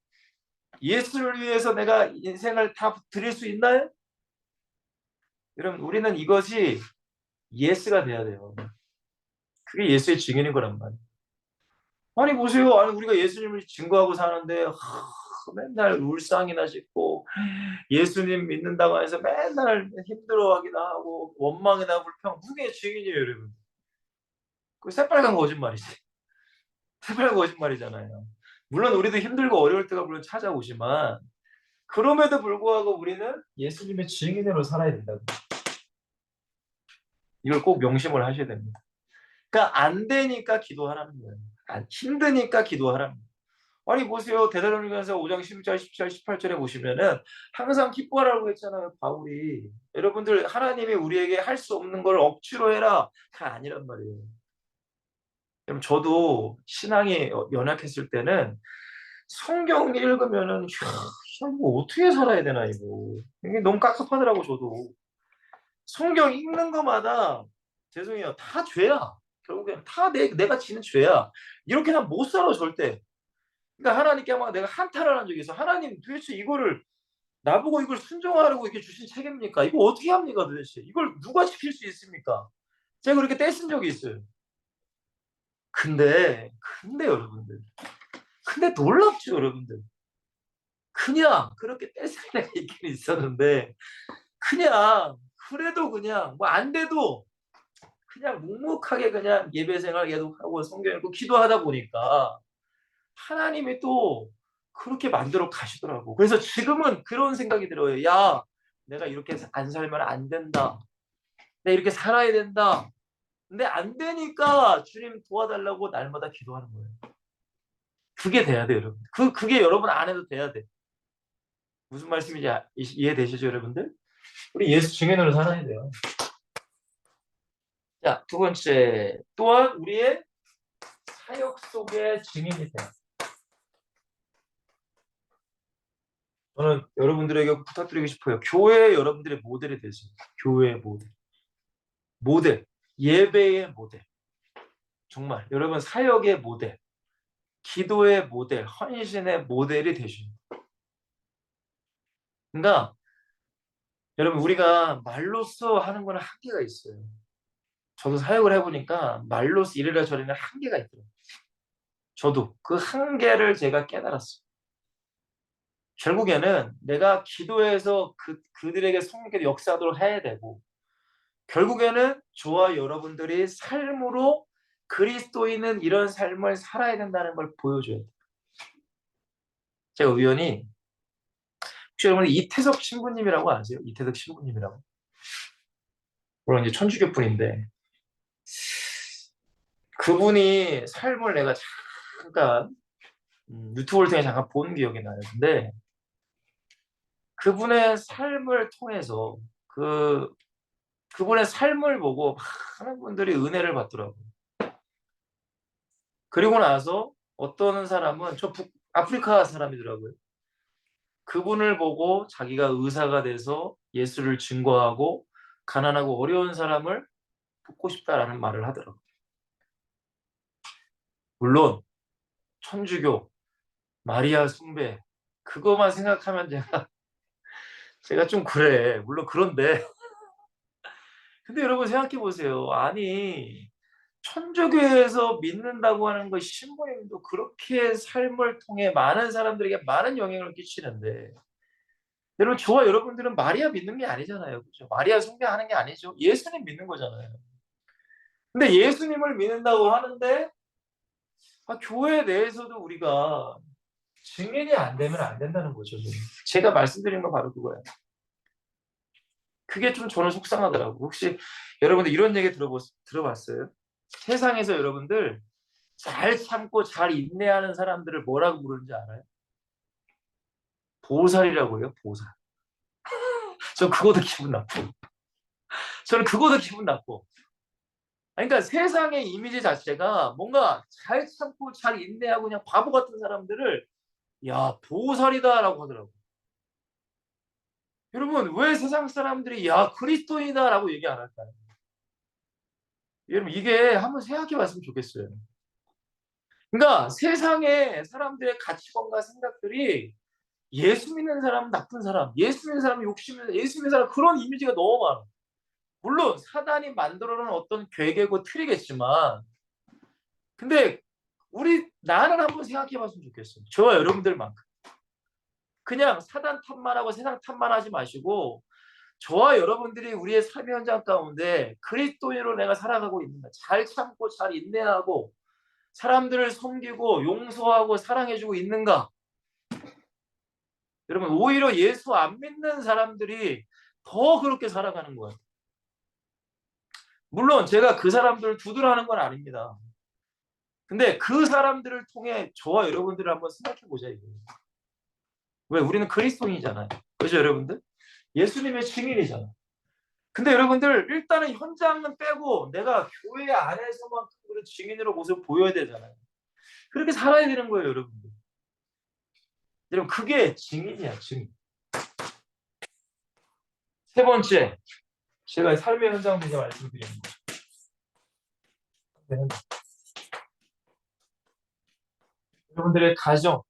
예수를 위해서 내가 인생을 다 드릴 수 있나요? 여러분 우리는 이것이 예스가 돼야 돼요. 그게 예수의 증인인 거란 말이에요. 아니 보세요. 아니 우리가 예수님을 증거하고 사는데 맨날 울상이나 짓고 예수님 믿는다고 해서 맨날 힘들어하기나 하고 원망이나 불평 그게 증인이에요, 여러분. 그 새빨간 거짓말이지. 새빨간 거짓말이잖아요. 물론 우리도 힘들고 어려울 때가 물론 찾아오지만 그럼에도 불구하고 우리는 예수님의 증인으로 살아야 된다고. 이걸 꼭 명심을 하셔야 됩니다. 그러니까 안 되니까 기도하라는 거예요. 힘드니까 기도하라는 거예요. 아니 보세요. 데살로니가서 5장 11절, 17절, 18절에 보시면은 항상 기뻐하라고 했잖아요. 바울이. 여러분들 하나님이 우리에게 할 수 없는 걸 억지로 해라. 다 아니란 말이에요. 그럼 저도 신앙이 연약했을 때는 성경 읽으면은 이거 어떻게 살아야 되나 이거. 이게 너무 깝깝하더라고 저도. 성경 읽는 것마다 죄송해요. 다 죄야. 결국엔 다 내가 지는 죄야. 이렇게 난 못 살아 절대. 그러니까 하나님께 아마 내가 한탄을 한 적이 있어. 하나님 도대체 이거를 나보고 이걸 순종하라고 이렇게 주신 책입니까? 이거 어떻게 합니까 도대체? 이걸 누가 지킬 수 있습니까? 제가 그렇게 떼쓴 적이 있어요. 근데 여러분들, 근데 놀랍죠 여러분들. 그냥 그렇게 떼쓴 데가 있긴 있었는데 그냥 그래도 그냥 뭐 안 돼도 그냥 묵묵하게 그냥 예배 생활 계속하고 성경 읽고 기도하다 보니까 하나님이 또 그렇게 만들어 가시더라고. 그래서 지금은 그런 생각이 들어요. 야, 내가 이렇게 안 살면 안 된다. 내가 이렇게 살아야 된다. 근데 안 되니까 주님 도와달라고 날마다 기도하는 거예요. 그게 돼야 돼요, 여러분. 그게 여러분 안에도 돼야 돼. 무슨 말씀인지 이해되시죠, 여러분들? 우리 예수 증인으로 살아야 돼요. 자, 두 번째. 또한 우리의 사역 속의 증인이 돼요. 저는 여러분들에게 부탁드리고 싶어요. 교회 여러분들의 모델이 되세요. 교회의 모델. 모델. 예배의 모델. 정말 여러분 사역의 모델. 기도의 모델. 헌신의 모델이 되십니다. 그러니까 여러분 우리가 말로써 하는 거는 한계가 있어요. 저도 사역을 해보니까 말로써 이래라 저래라 한계가 있더라고요. 저도 그 한계를 제가 깨달았어요. 결국에는 내가 기도해서 그들에게 성령의 역사도록 해야 되고 결국에는 저와 여러분들이 삶으로 그리스도인은 이런 삶을 살아야 된다는 걸 보여줘야 돼요. 제가 우연히 혹시 여러분 이태석 신부님이라고 아세요? 이태석 신부님이라고. 물론 이제 천주교 분인데 그분이 삶을 내가 잠깐 유튜브를 통해 잠깐 본 기억이 나요. 근데 그분의 삶을 통해서 그분의 삶을 보고 많은 분들이 은혜를 받더라고요. 그리고 나서 어떤 사람은 아프리카 사람이더라고요. 그분을 보고 자기가 의사가 돼서 예수를 증거하고 가난하고 어려운 사람을 돕고 싶다라는 말을 하더라고요. 물론 천주교, 마리아 숭배 그것만 생각하면 제가 좀 그래. 물론 그런데 근데 여러분 생각해 보세요. 아니 천주교에서 믿는다고 하는 거 신부님도 그렇게 삶을 통해 많은 사람들에게 많은 영향을 끼치는데 여러분 저와 여러분들은 마리아 믿는 게 아니잖아요. 그렇죠? 마리아 숭배하는 게 아니죠. 예수님 믿는 거잖아요. 근데 예수님을 믿는다고 하는데 교회 내에서도 우리가 증인이 안 되면 안 된다는 거죠. 제가 말씀드린 건 바로 그거예요. 그게 좀 저는 속상하더라고. 혹시 여러분들 이런 얘기 들어봤어요? 세상에서 여러분들 잘 참고 잘 인내하는 사람들을 뭐라고 부르는지 알아요? 보살이라고 해요. 보살. 전 그거도 기분 나쁘고. 저는 그거도 기분 나쁘고. 그러니까 세상의 이미지 자체가 뭔가 잘 참고 잘 인내하고 그냥 바보 같은 사람들을 야 보살이다라고 하더라고. 여러분 왜 세상 사람들이 야 그리스도인이다라고 얘기 안 할까요? 여러분 이게 한번 생각해 봤으면 좋겠어요. 그러니까 세상의 사람들의 가치관과 생각들이 예수 믿는 사람은 나쁜 사람, 예수 믿는 사람은 욕심이 예수 믿는 사람 그런 이미지가 너무 많아. 물론 사단이 만들어 놓은 어떤 괴계고 틀이겠지만 근데 나는 한번 생각해 봤으면 좋겠어요. 저와 여러분들만큼. 그냥 사단 탓만 하고 세상 탓만 하지 마시고 저와 여러분들이 우리의 삶의 현장 가운데 그리스도인으로 내가 살아가고 있는가 잘 참고 잘 인내하고 사람들을 섬기고 용서하고 사랑해주고 있는가 여러분 오히려 예수 안 믿는 사람들이 더 그렇게 살아가는 거예요. 물론 제가 그 사람들을 두드러하는 건 아닙니다. 근데 그 사람들을 통해 저와 여러분들을 한번 생각해 보자 이거예요. 왜 우리는 그리스도인이잖아요. 그죠 여러분들? 예수님의 증인이잖아. 근데 여러분들 일단은 현장은 빼고 내가 교회 안에서만 그런 증인으로 모습 보여야 되잖아요. 그렇게 살아야 되는 거예요 여러분들. 여러분 그게 증인이야 증인. 세 번째 제가 삶의 현장 보고 말씀드리는 거. 여러분들의 가정,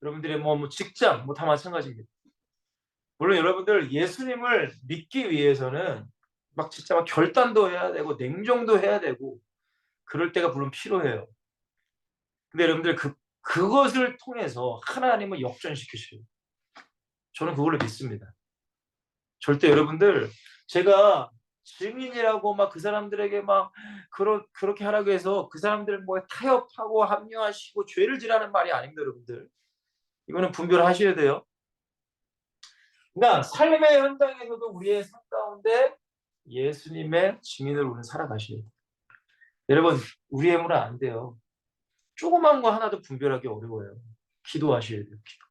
여러분들의 뭐 직장, 뭐 다 마찬가지입니다. 물론 여러분들 예수님을 믿기 위해서는 막 진짜 막 결단도 해야 되고 냉정도 해야 되고 그럴 때가 물론 필요해요. 근데 여러분들 그것을 통해서 하나님을 역전시키셔요. 저는 그걸로 믿습니다. 절대 여러분들 제가 증인이라고 막 그 사람들에게 막 그렇게 하라고 해서 그 사람들 뭐 타협하고 합리화시키고 죄를 지라는 말이 아닙니다, 여러분들. 이거는 분별하셔야 돼요. 그러니까 삶의 현장에서도 우리의 삶 가운데 예수님의 증인으로 우리는 살아가셔야 돼요. 여러분, 우리의 힘으로 안 돼요. 조그만 거 하나도 분별하기 어려워요. 기도하셔야 돼요. 기도.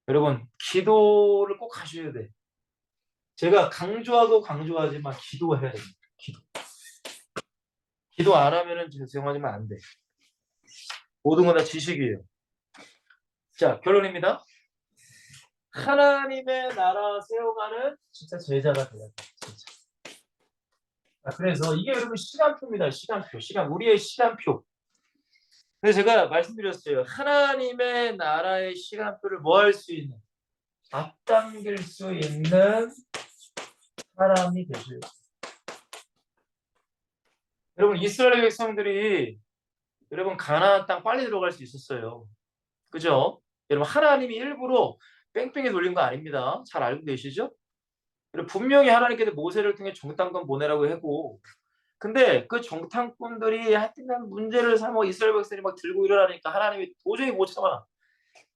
여러분, 기도를 꼭 하셔야 돼. 제가 강조하고 강조하지만 기도해야 됩니다. 기도. 기도 안 하면은 죄송하지만 안 돼. 모든 건 다 지식이에요. 자, 결론입니다. 하나님의 나라 세워가는 진짜 제자가 돼야 돼. 진짜. 그래서 이게 여러분 시간표입니다. 시간표. 우리의 시간표. 근데 제가 말씀드렸어요. 하나님의 나라의 시간표를 뭐 할 수 있는, 앞당길 수 있는 사람이 되셔야 돼요. 여러분 이스라엘 백성들이 여러분 가나안 땅 빨리 들어갈 수 있었어요. 그죠? 여러분 하나님이 일부러 뺑뺑이 돌린 거 아닙니다. 잘 알고 계시죠? 여러분 분명히 하나님께서 모세를 통해 정탐꾼 보내라고 했고, 근데 그 정탐꾼들이 하여튼간 문제를 삼아 이스라엘 백성이 막 들고 일어나니까 하나님이 도저히 못 참아.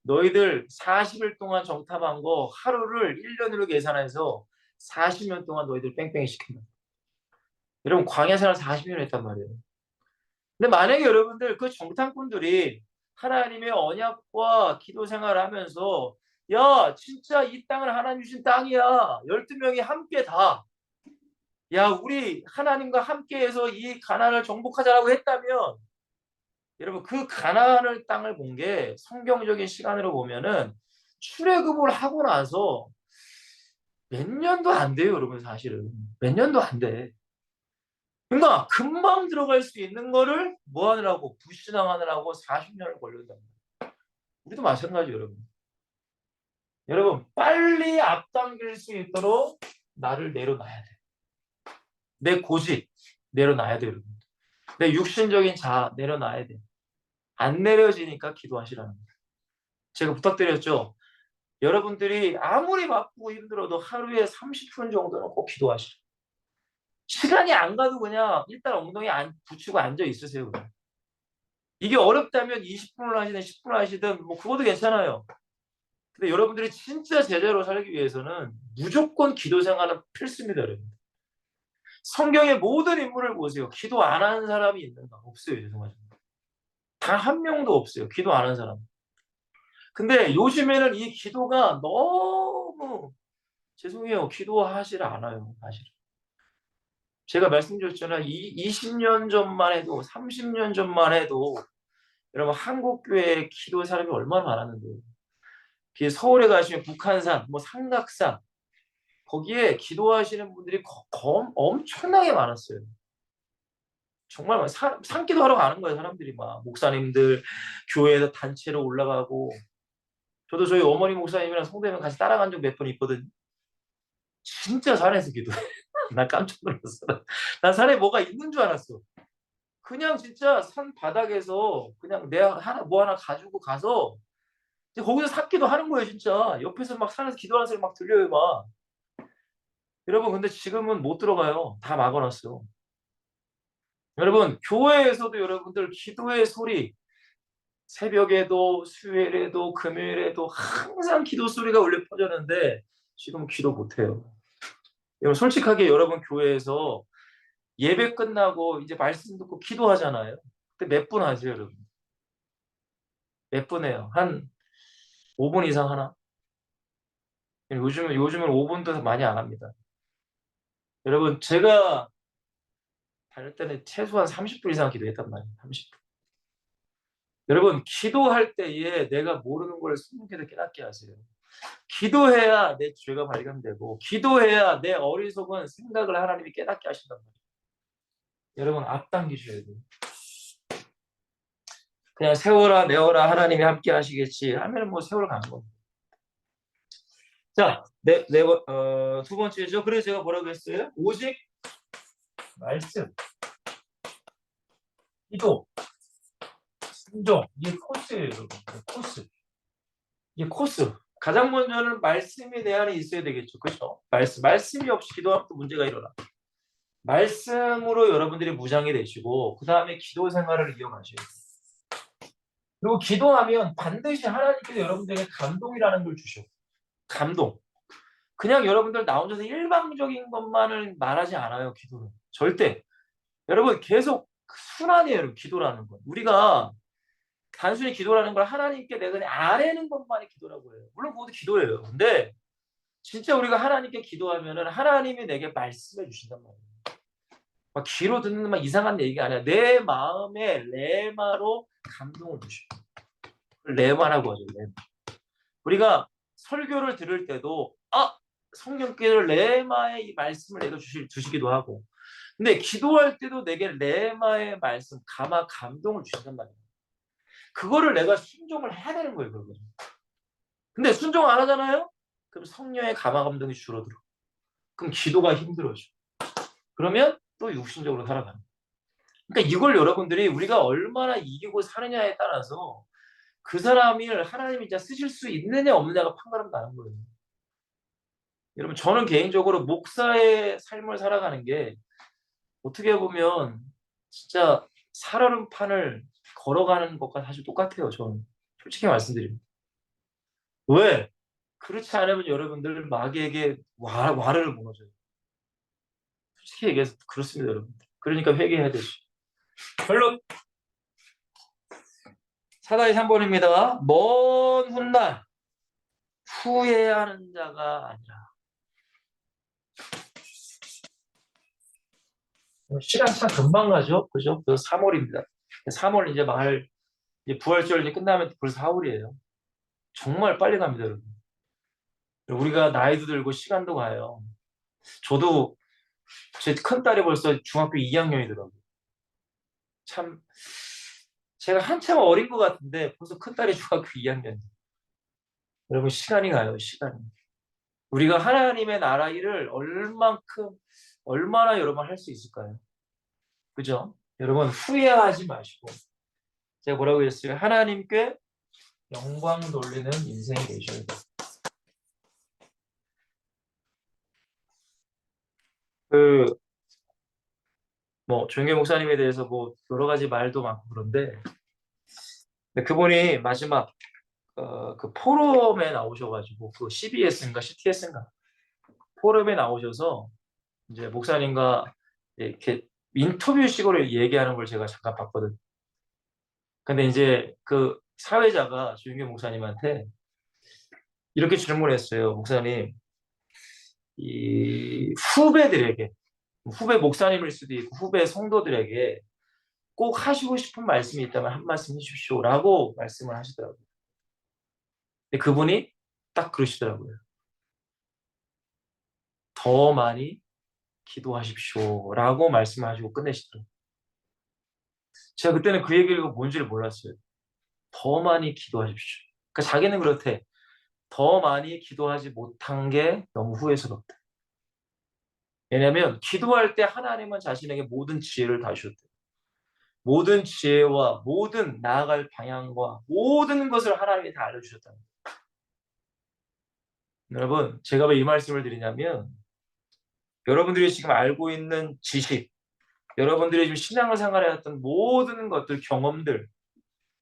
너희들 40일 동안 정탐한 거 하루를 1년으로 계산해서 40년 동안 너희들 뺑뺑이 시킨다. 여러분 광야 생활 40년 했단 말이에요. 근데 만약에 여러분들 그 정탐꾼들이 하나님의 언약과 기도 생활을 하면서 야 진짜 이 땅은 하나님 주신 땅이야. 12명이 함께 다. 야 우리 하나님과 함께해서 이 가나안을 정복하자라고 했다면 여러분 그 가나안을 땅을 본 게 성경적인 시간으로 보면은 출애굽을 하고 나서 몇 년도 안 돼요, 여러분 사실은. 몇 년도 안 돼. 그러니까 금방 들어갈 수 있는 거를 뭐 하느라고 불신앙하느라고 40년을 걸린다. 우리도 마찬가지 여러분. 여러분 빨리 앞당길 수 있도록 나를 내려놔야 돼. 내 고집 내려놔야 돼, 여러분. 내 육신적인 자아 내려놔야 돼. 안 내려지니까 기도하시라는 거예요. 제가 부탁드렸죠. 여러분들이 아무리 바쁘고 힘들어도 하루에 30분 정도는 꼭 기도하시라. 시간이 안 가도 그냥 일단 엉덩이 붙이고 앉아 있으세요. 그냥. 이게 어렵다면 20분을 하시든 10분을 하시든 뭐 그것도 괜찮아요. 근데 여러분들이 진짜 제자로 살기 위해서는 무조건 기도 생활은 필수입니다. 여러분. 성경의 모든 인물을 보세요. 기도 안 하는 사람이 있는가? 없어요. 죄송하지만. 단 한 명도 없어요. 기도 안 하는 사람. 근데 요즘에는 이 기도가 너무 죄송해요. 기도하질 않아요. 사실. 제가 말씀드렸잖아요. 20년 전만 해도 30년 전만 해도 여러분 한국 교회 기도 사람이 얼마나 많았는데요. 서울에 가시면 북한산, 뭐 삼각산 거기에 기도하시는 분들이 엄청나게 많았어요. 정말 산기도 하러 가는 거예요. 사람들이 막 목사님들 교회에서 단체로 올라가고 저도 저희 어머니 목사님이랑 성대면 같이 따라간 적 몇 번 있거든요. 진짜 산에서 기도해. 나 깜짝 놀랐어. 난 산에 뭐가 있는 줄 알았어. 그냥 진짜 산 바닥에서 그냥 내가 뭐 하나 가지고 가서 거기서 삭기도 하는 거예요, 진짜. 옆에서 막 산에서 기도하는 소리 막 들려요, 막. 여러분, 근데 지금은 못 들어가요. 다 막아놨어. 여러분, 교회에서도 여러분들 기도의 소리, 새벽에도, 수요일에도, 금요일에도 항상 기도 소리가 울려 퍼졌는데 지금 기도 못해요. 여러분, 솔직하게 여러분 교회에서 예배 끝나고 이제 말씀 듣고 기도하잖아요. 근데 몇 분 하세요, 여러분? 몇 분 해요? 한 5분 이상 하나? 요즘은 5분도 많이 안 합니다. 여러분, 제가 다닐 때는 최소한 30분 이상 기도했단 말이에요. 30분. 여러분, 기도할 때에 내가 모르는 걸 숨기게 깨닫게 하세요. 기도해야 내 죄가 발견되고, 기도해야 내 어리석은 생각을 하나님이 깨닫게 하신단 말이에요. 여러분 앞당기셔야 돼요. 그냥 세워라 내어라 하나님이 함께 하시겠지 하면 뭐 세월 가는 겁니다. 자, 두 번째죠. 그래서 제가 뭐라고 했어요? 오직 말씀, 기도, 순종. 이게 코스예요, 여러분. 코스. 이게 코스. 가장 먼저는 말씀이 내 안에 있어야 되겠죠. 그렇죠? 말씀이 없이 기도하면 또 문제가 일어나. 말씀으로 여러분들이 무장이 되시고 그 다음에 기도 생활을 이어가셔야 돼요. 그리고 기도하면 반드시 하나님께서 여러분들에게 감동이라는 걸 주셔. 감동. 그냥 여러분들 나 혼자서 일방적인 것만을 말하지 않아요. 기도는. 절대. 여러분 계속 순환이에요. 여러분, 기도라는 건. 우리가 단순히 기도라는 걸 하나님께 내가 그냥 아뢰는 것만이 기도라고 해요. 물론 그것도 기도예요. 근데 진짜 우리가 하나님께 기도하면은 하나님이 내게 말씀해 주신단 말이에요. 막 귀로 듣는 막 이상한 얘기가 아니라 내 마음에 레마로 감동을 주셔. 레마라고 하죠. 레마. 우리가 설교를 들을 때도 성령께서 레마의 이 말씀을 내가 주시기도 하고, 근데 기도할 때도 내게 레마의 말씀, 감동을 주신단 말이에요. 그거를 내가 순종을 해야 되는 거예요, 그거. 근데 순종 안 하잖아요? 그럼 성령의 감동이 줄어들어. 그럼 기도가 힘들어져. 그러면 또 육신적으로 살아가는 거예요. 그러니까 이걸 여러분들이 우리가 얼마나 이기고 사느냐에 따라서 그 사람을 하나님이 진짜 쓰실 수 있느냐 없느냐가 판가름 나는 거예요. 여러분, 저는 개인적으로 목사의 삶을 살아가는 게 어떻게 보면 진짜 살얼음판을 걸어가는 것과 사실 똑같아요. 저는 솔직히 말씀드립니다. 왜? 그렇지 않으면 여러분들 마귀에게 와르르 무너져요. 솔직히 얘기해서 그렇습니다, 여러분. 그러니까 회개해야 되죠. 결론. 사다리 3번입니다. 먼 훗날 후회하는 자가 아니라. 시간 참 금방 가죠. 그죠? 3월입니다. 3월 이제 이제 부활절 이제 끝나면 벌써 4월이에요. 정말 빨리 갑니다, 여러분. 우리가 나이도 들고 시간도 가요. 저도 제 큰딸이 벌써 중학교 2학년이더라고요. 참, 제가 한참 어린 것 같은데 벌써 큰딸이 중학교 2학년. 여러분, 시간이 가요, 시간이. 우리가 하나님의 나라 일을 얼마나 여러분 할 수 있을까요? 그죠? 여러분, 후회하지 마시고. 제가 뭐라고 했어요? 하나님께 영광 돌리는 인생이 되셔야 돼요. 조영계 목사님에 대해서 여러 가지 말도 많고 그런데, 그분이 마지막, 그 포럼에 나오셔가지고, 그 CBS인가 CTS인가, 포럼에 나오셔서, 이제 목사님과 이렇게 인터뷰식으로 얘기하는 걸 제가 잠깐 봤거든요. 근데 이제 그 사회자가 조영계 목사님한테 이렇게 질문했어요. 목사님, 이 후배들에게, 후배 목사님일 수도 있고 후배 성도들에게 꼭 하시고 싶은 말씀이 있다면 한 말씀 해주십시오라고 말씀을 하시더라고요. 근데 그분이 딱 그러시더라고요. 더 많이 기도하십시오라고 말씀하시고 끝내시더라고요. 제가 그때는 그 얘기를 뭔지를 몰랐어요. 더 많이 기도하십시오. 그러니까 자기는 그렇대. 더 많이 기도하지 못한 게 너무 후회스럽다. 왜냐하면 기도할 때 하나님은 자신에게 모든 지혜를 다 주셨대요. 모든 지혜와 모든 나아갈 방향과 모든 것을 하나님이 다 알려주셨다는 거예요. 여러분, 제가 왜 이 말씀을 드리냐면 여러분들이 지금 알고 있는 지식, 여러분들이 지금 신앙을 생활해왔던 모든 것들, 경험들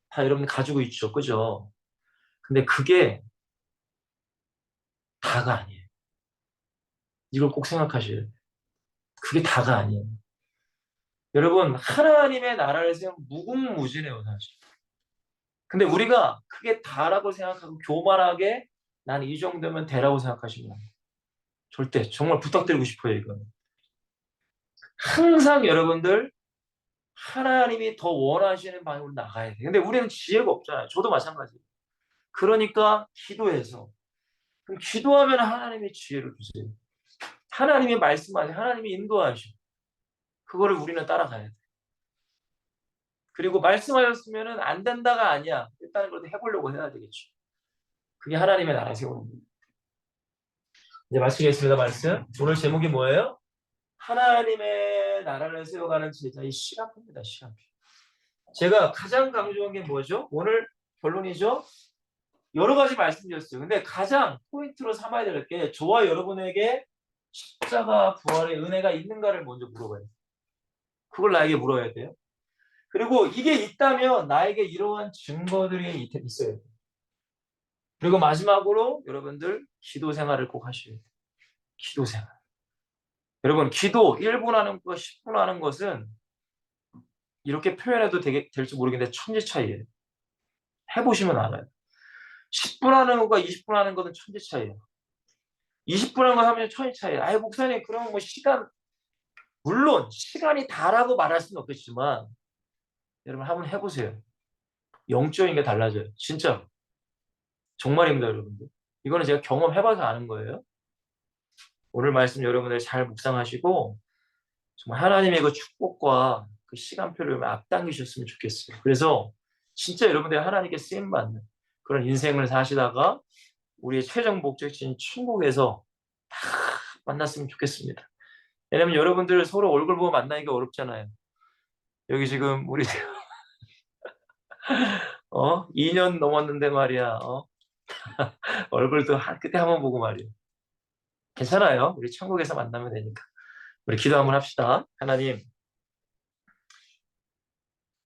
다 여러분 가지고 있죠. 그죠? 근데 그게 다가 아니에요. 이걸 꼭 생각하셔야 돼요. 그게 다가 아니에요. 여러분, 하나님의 나라를 세우면 무궁무진해요, 사실. 근데 우리가 그게 다라고 생각하고 교만하게 난 이 정도면 되라고 생각하시면 안 돼요. 절대. 정말 부탁드리고 싶어요, 이건. 항상 여러분들 하나님이 더 원하시는 방향으로 나가야 돼요. 근데 우리는 지혜가 없잖아요. 저도 마찬가지예요. 그러니까 기도해서. 그럼 기도하면 하나님이 지혜를 주세요. 하나님이 말씀하세요. 하나님이 인도하시고. 그거를 우리는 따라가야 돼. 그리고 말씀하셨으면은 안 된다가 아니야. 일단은 그래도 해보려고 해야 되겠죠. 그게 하나님의 나라 세우는 거예요. 이제 마치겠습니다. 말씀. 오늘 제목이 뭐예요? 하나님의 나라를 세워가는 제자의 시간표입니다. 시간표. 제가 가장 강조한 게 뭐죠? 오늘 결론이죠? 여러 가지 말씀드렸어요. 근데 가장 포인트로 삼아야 될 게 저와 여러분에게 십자가 부활의 은혜가 있는가를 먼저 물어봐야 돼요. 그걸 나에게 물어야 돼요. 그리고 이게 있다면 나에게 이러한 증거들이 있어야 돼요. 그리고 마지막으로 여러분들 기도 생활을 꼭 하셔야 돼요. 기도 생활. 여러분 기도 1분 하는 것과 10분 하는 것은 이렇게 표현해도 될지 모르겠는데 천지 차이예요. 해보시면 알아요. 10분 하는 것과 20분 하는 것은 천지 차이예요. 20분 하는 거 하면 천지 차이예요. 아이 목사님 그러면 뭐 시간 물론 시간이 다라고 말할 수는 없겠지만 여러분 한번 해보세요. 영적인 게 달라져요. 진짜 정말입니다 여러분들. 이거는 제가 경험해봐서 아는 거예요. 오늘 말씀 여러분들 잘 묵상하시고 정말 하나님의 그 축복과 그 시간표를 앞당기셨으면 좋겠어요. 그래서 진짜 여러분들이 하나님께 쓰임받는 그런 인생을 사시다가 우리의 최종 목적지인 천국에서 다 만났으면 좋겠습니다. 왜냐면 여러분들 서로 얼굴 보고 만나기가 어렵잖아요. 여기 지금 우리 2년 넘었는데 말이야. 얼굴도 그때 한번 보고 말이야. 괜찮아요. 우리 천국에서 만나면 되니까. 우리 기도 한번 합시다. 하나님,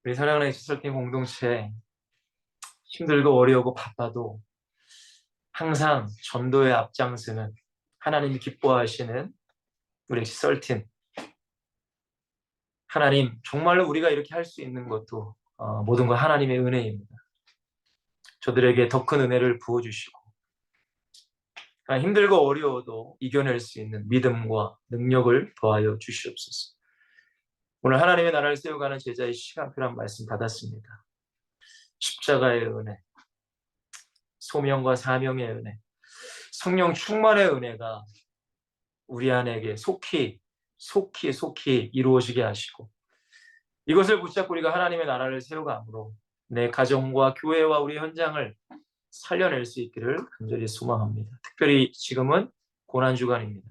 우리 사랑하는 지설팀 공동체 힘들고 어려우고 바빠도 항상 전도에 앞장서는 하나님이 기뻐하시는 우리 지설팀. 하나님, 정말로 우리가 이렇게 할 수 있는 것도 모든 것 하나님의 은혜입니다. 저들에게 더 큰 은혜를 부어주시고 힘들고 어려워도 이겨낼 수 있는 믿음과 능력을 더하여 주시옵소서. 오늘 하나님의 나라를 세워가는 제자의 시간표란 말씀 받았습니다. 십자가의 은혜, 소명과 사명의 은혜, 성령 충만의 은혜가 우리 안에게 속히 이루어지게 하시고 이것을 붙잡고 우리가 하나님의 나라를 세워감으로 내 가정과 교회와 우리 현장을 살려낼 수 있기를 간절히 소망합니다. 특별히 지금은 고난주간입니다.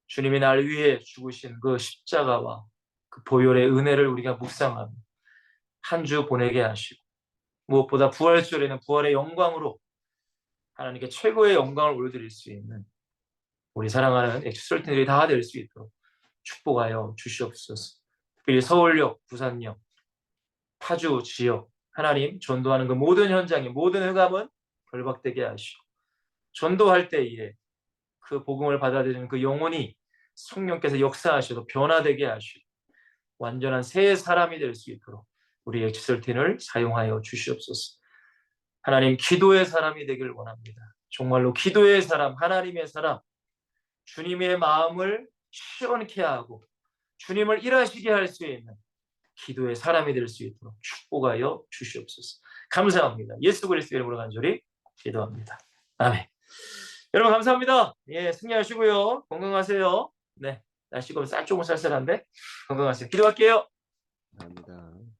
주님이 날 위해 죽으신 그 십자가와 그 보혈의 은혜를 우리가 묵상하며 한 주 보내게 하시고 무엇보다 부활절에는 부활의 영광으로 하나님께 최고의 영광을 올려드릴 수 있는 우리 사랑하는 엑스설틴들이 다 될 수 있도록 축복하여 주시옵소서. 특별히 서울역, 부산역, 파주 지역 하나님 전도하는 그 모든 현장의 모든 흑암은 결박되게 하시고 전도할 때에 그 복음을 받아들이는 그 영혼이 성령께서 역사하셔서 변화되게 하시고 완전한 새 사람이 될 수 있도록 우리 엑스설틴을 사용하여 주시옵소서. 하나님 기도의 사람이 되길 원합니다. 정말로 기도의 사람, 하나님의 사람, 주님의 마음을 시원케 하고 주님을 일하시게 할 수 있는 기도의 사람이 될 수 있도록 축복하여 주시옵소서. 감사합니다. 예수 그리스도의 이름으로 간절히 기도합니다. 아멘. 여러분 감사합니다. 예, 승리하시고요. 건강하세요. 네, 날씨가 조금 쌀쌀한데 건강하세요. 기도할게요. 감사합니다.